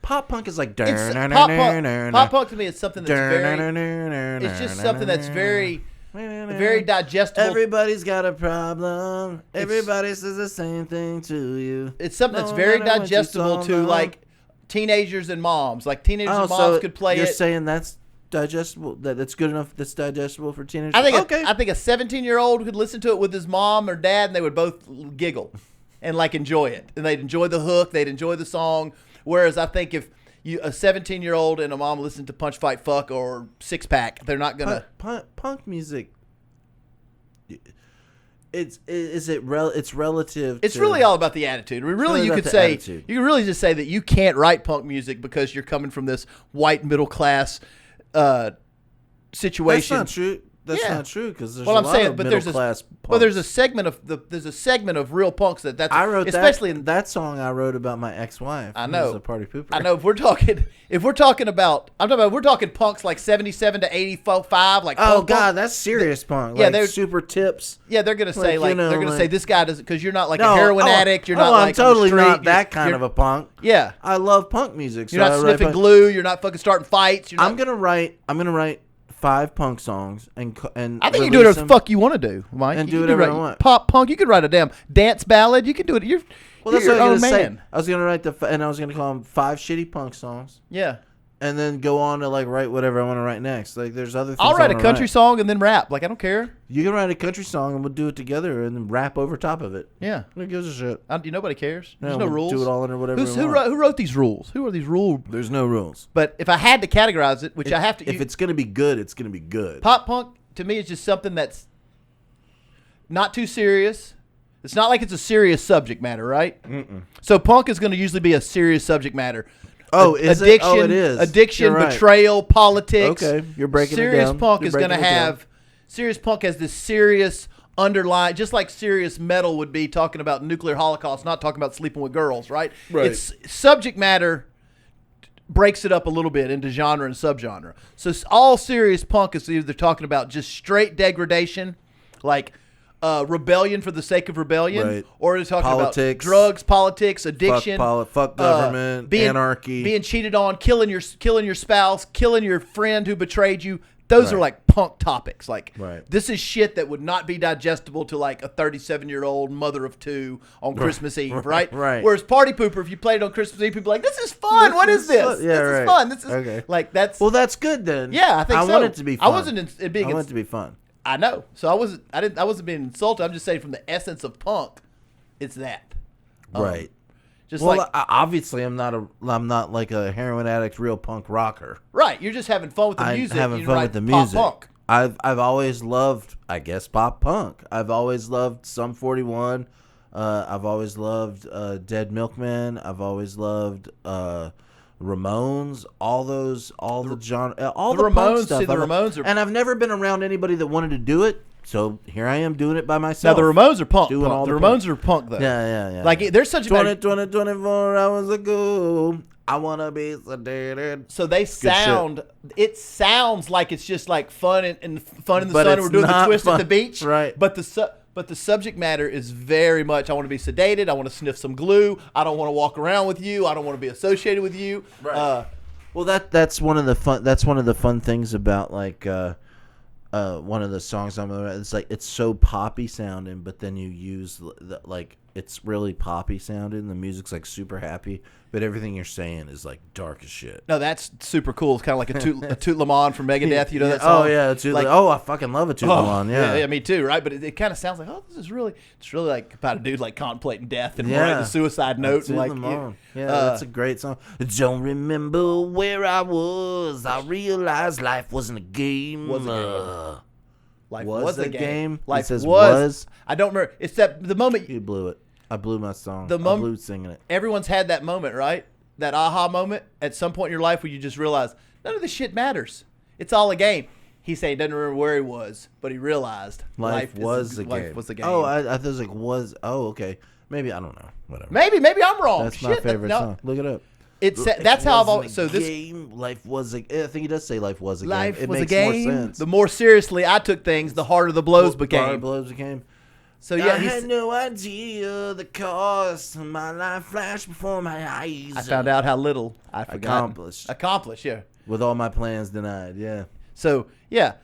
Pop punk is like pop punk to me is something that's very. It's just something that's very digestible. Everybody's got a problem. Everybody says the same thing to you. It's something that's very digestible to like teenagers and moms. Like teenagers and moms could play it. You're saying that's digestible? That's good enough? That's digestible for teenagers? I think a 17-year-old could listen to it with his mom or dad, and they would both giggle and like enjoy it, and they'd enjoy the hook, they'd enjoy the song. Whereas I think if a 17-year-old and a mom listen to Punch Fight Fuck or Six Pack, they're not gonna punk music. It's relative. It's really all about the attitude. Really, you could say attitude. You could really just say that you can't write punk music because you're coming from this white middle class situation. That's not true. That's not true because there's a lot of middle class punks. Well, there's a segment of real punks that's I wrote especially that song I wrote about my ex-wife. I know. Who's a party pooper. I know. If we're talking about we're talking punks like 77 to 85, like oh god, that's serious punk. Yeah, like they're super tips. Yeah, they're gonna say they're gonna say this guy doesn't because you're not like a heroin addict. You're not like I'm totally street, not that kind of a punk. Yeah, I love punk music. You're not sniffing glue. You're not fucking starting fights. I'm gonna write 5 punk songs and I think you can do whatever the fuck you want to do, Mike. And do whatever I want. Pop punk, you could write a damn dance ballad. You can do it. That's what I was gonna say. I was gonna write and I was gonna call them 5 shitty punk songs. Yeah. And then go on to like write whatever I want to write next. Like there's other things. I'll write a country song and then rap. Like I don't care. You can write a country song and we'll do it together and then rap over top of it. Yeah. Who gives a shit? Nobody cares. There's no we'll rules. Do it all under whatever. Who wrote these rules? Who are these rules? There's no rules. But if I had to categorize it, which I have to, if it's gonna be good, it's gonna be good. Pop punk to me is just something that's not too serious. It's not like it's a serious subject matter, right? Mm-mm. So punk is going to usually be a serious subject matter. Oh, is addiction, it? Oh, it is. Addiction, betrayal, politics. Okay, you're breaking it down. Serious punk is going to have. Serious punk has this serious underlying, just like serious metal would be talking about nuclear holocaust, not talking about sleeping with girls, right? Right. It's subject matter breaks it up a little bit into genre and subgenre. So all serious punk is either talking about just straight degradation, like rebellion for the sake of rebellion, right, or they're talking politics, about drugs, politics, addiction, fuck government, anarchy, being cheated on, killing your spouse, killing your friend who betrayed you. Those are like punk topics. Like this is shit that would not be digestible to like a 37-year-old mother of 2 on Christmas Eve, right? Right. Whereas Party Pooper, if you played on Christmas Eve, people are like, this is fun. What is this? Yeah, this is fun. This is okay. Like that's that's good then. Yeah, I think so. I want it to be fun. I wasn't it being. I want it to be fun. I know. So I wasn't being insulted. I'm just saying from the essence of punk, it's that. Right. Just obviously I'm not like a heroin addict, real punk rocker. Right. You're just having fun with the music. Having fun with the music. Pop punk. I've always loved, I guess, pop punk. I've always loved Sum 41. I've always loved Dead Milkmen. I've always loved Ramones, all the genre, all the Ramones, punk stuff. the Ramones are, and I've never been around anybody that wanted to do it, so here I am doing it by myself. Now the Ramones are punk. Doing all the Ramones are punk though. Yeah. Like there's such a 24 hours ago, I wanna be sedated. So they sound. It sounds like it's just like fun and fun in the sun. And we're doing the twist at the beach, right? But the subject matter is very much, I want to be sedated. I want to sniff some glue. I don't want to walk around with you. I don't want to be associated with you. Right. Well, that's one of the fun. That's one of the fun things about like one of the songs I'm. It's like it's so poppy sounding, but then you use it's really poppy sounding. The music's like super happy, but everything you're saying is like dark as shit. No, that's super cool. It's kind of like a Toot Le Monde from Megadeth. You know that song? Oh yeah, I fucking love a Toot Le Monde. Yeah, me too. Right, but it kind of sounds like, oh, it's really like about a dude like contemplating death and writing the suicide note and like. That's a great song. Don't remember where I was. I realized life wasn't a game. Life was a game. Life was. I don't remember. It's that the moment you blew it. I blew my song. I blew singing it. Everyone's had that moment, right? That aha moment at some point in your life where you just realize none of this shit matters. It's all a game. He said he doesn't remember where he was, but he realized life was a game. Oh, I thought it was like was. Oh, okay. Maybe I don't know. Whatever. Maybe I'm wrong. That's my favorite song. Look it up. That's how I've always. So this game, life was a. I think he does say life was a game. Life it was makes a game. More sense. The more seriously I took things, the harder the blows became. The harder the blows became. So yeah, I had no idea the cost of my life flashed before my eyes. I found out how little I forgot. Accomplished, yeah. With all my plans denied, yeah. So yeah,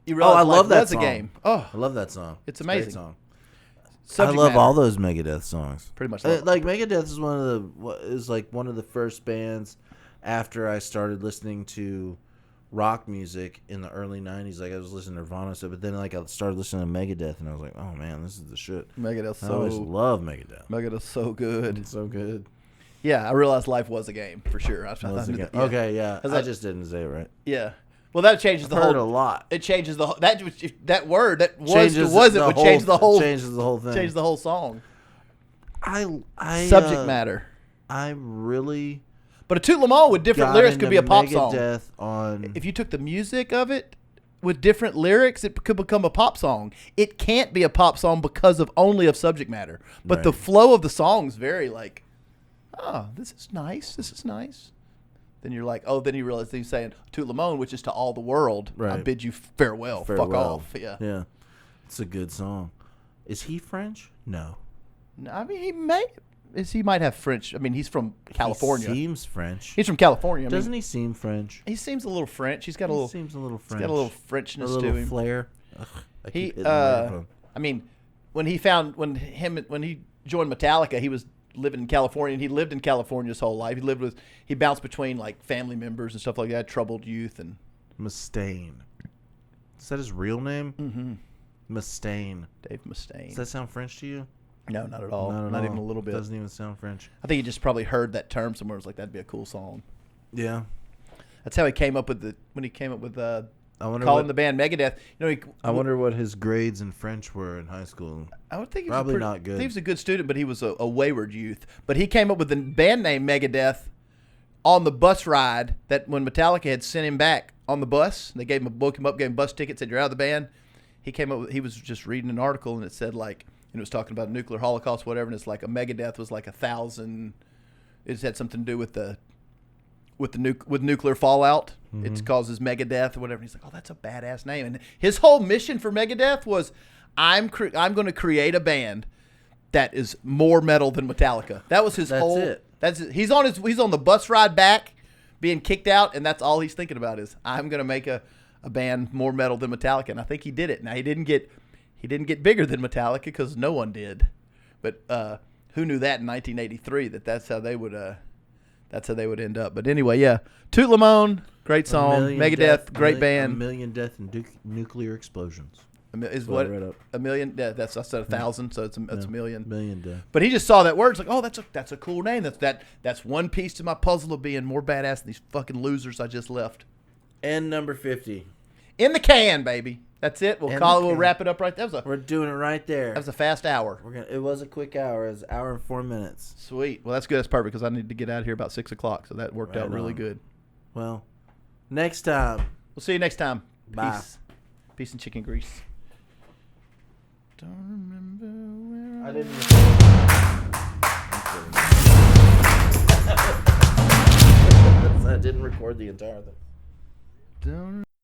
you realize I love that song. A game. Oh, I love that song. It's amazing. A great song. Subject I love matter. all those Megadeth songs. Pretty much. Like Megadeth is one of the first bands after I started listening to rock music in the early 90s. Like I was listening to Nirvana stuff, but then like I started listening to Megadeth and I was like, oh man, this is the shit. Megadeth's I always love Megadeth. Megadeth's so good. It's so good. Yeah, I realized life was a game for sure. Okay, yeah. I just didn't say it right. Yeah. Well, that changes the whole. Heard a lot. It changes the that word that was to wasn't would change the whole. Changes the whole thing. Change the whole song. Subject matter. I really. But a Toot Le Monde with different lyrics could be a pop Megadeth song. If you took the music of it with different lyrics, it could become a pop song. It can't be a pop song because of subject matter. But the flow of the song's very like, oh, this is nice. This is nice. Then you're like, oh, then you realize he's saying Toot Le Monde, which is to all the world. Right. I bid you farewell. Fuck off. Yeah. Yeah. It's a good song. Is he French? No. I mean, he might have French. I mean, he's from California. He seems French. He's from California. Doesn't he seem French? He seems a little French. He seems a little French. He's got a little Frenchness to him. A little flair. I mean, when he joined Metallica, he was living in California, and he lived in California his whole life. He bounced between like family members and stuff like that, troubled youth and Mustaine. Is that his real name? Mm-hmm. Mustaine. Dave Mustaine. Does that sound French to you? No, not at all. Not even a little bit. Doesn't even sound French. I think he just probably heard that term somewhere. It was like, that'd be a cool song. Yeah. That's how he came up with calling the band Megadeth. I wonder what his grades in French were in high school. I would think he was not good. I think he was a good student, but he was a wayward youth. But he came up with the band name Megadeth on the bus ride that when Metallica had sent him back on the bus, they woke him up, gave him bus tickets, said, you're out of the band. He was just reading an article, and it said like, it was talking about a nuclear holocaust, whatever, and it's like a Megadeth was like 1,000. It had something to do with nuclear fallout. Mm-hmm. It causes Megadeth or whatever. And he's like, oh, that's a badass name. And his whole mission for Megadeth was, I'm going to create a band that is more metal than Metallica. That was his whole. It. That's it. He's on the bus ride back, being kicked out, and that's all he's thinking about is I'm going to make a band more metal than Metallica. And I think he did it. Now he didn't get bigger than Metallica because no one did. But who knew that in 1983 that's how they would end up. But anyway, yeah. Toot Le Monde, great song. Megadeth, great band. A million death and nuclear explosions. Is what a million? Yeah, I said 1,000, so it's a million. Million death. But he just saw that word. It's like, oh, that's a cool name. That's one piece to my puzzle of being more badass than these fucking losers I just left. And number 50. In the can, baby. That's it. We'll wrap it up right there. We're doing it right there. That was a fast hour. It was a quick hour. It was an hour and 4 minutes. Sweet. Well, that's good. That's perfect because I need to get out of here about 6 o'clock. So that worked out really good. Well, next time. We'll see you next time. Bye. Peace. Peace and chicken grease. Don't remember where I didn't. I didn't record the entire thing. Don't.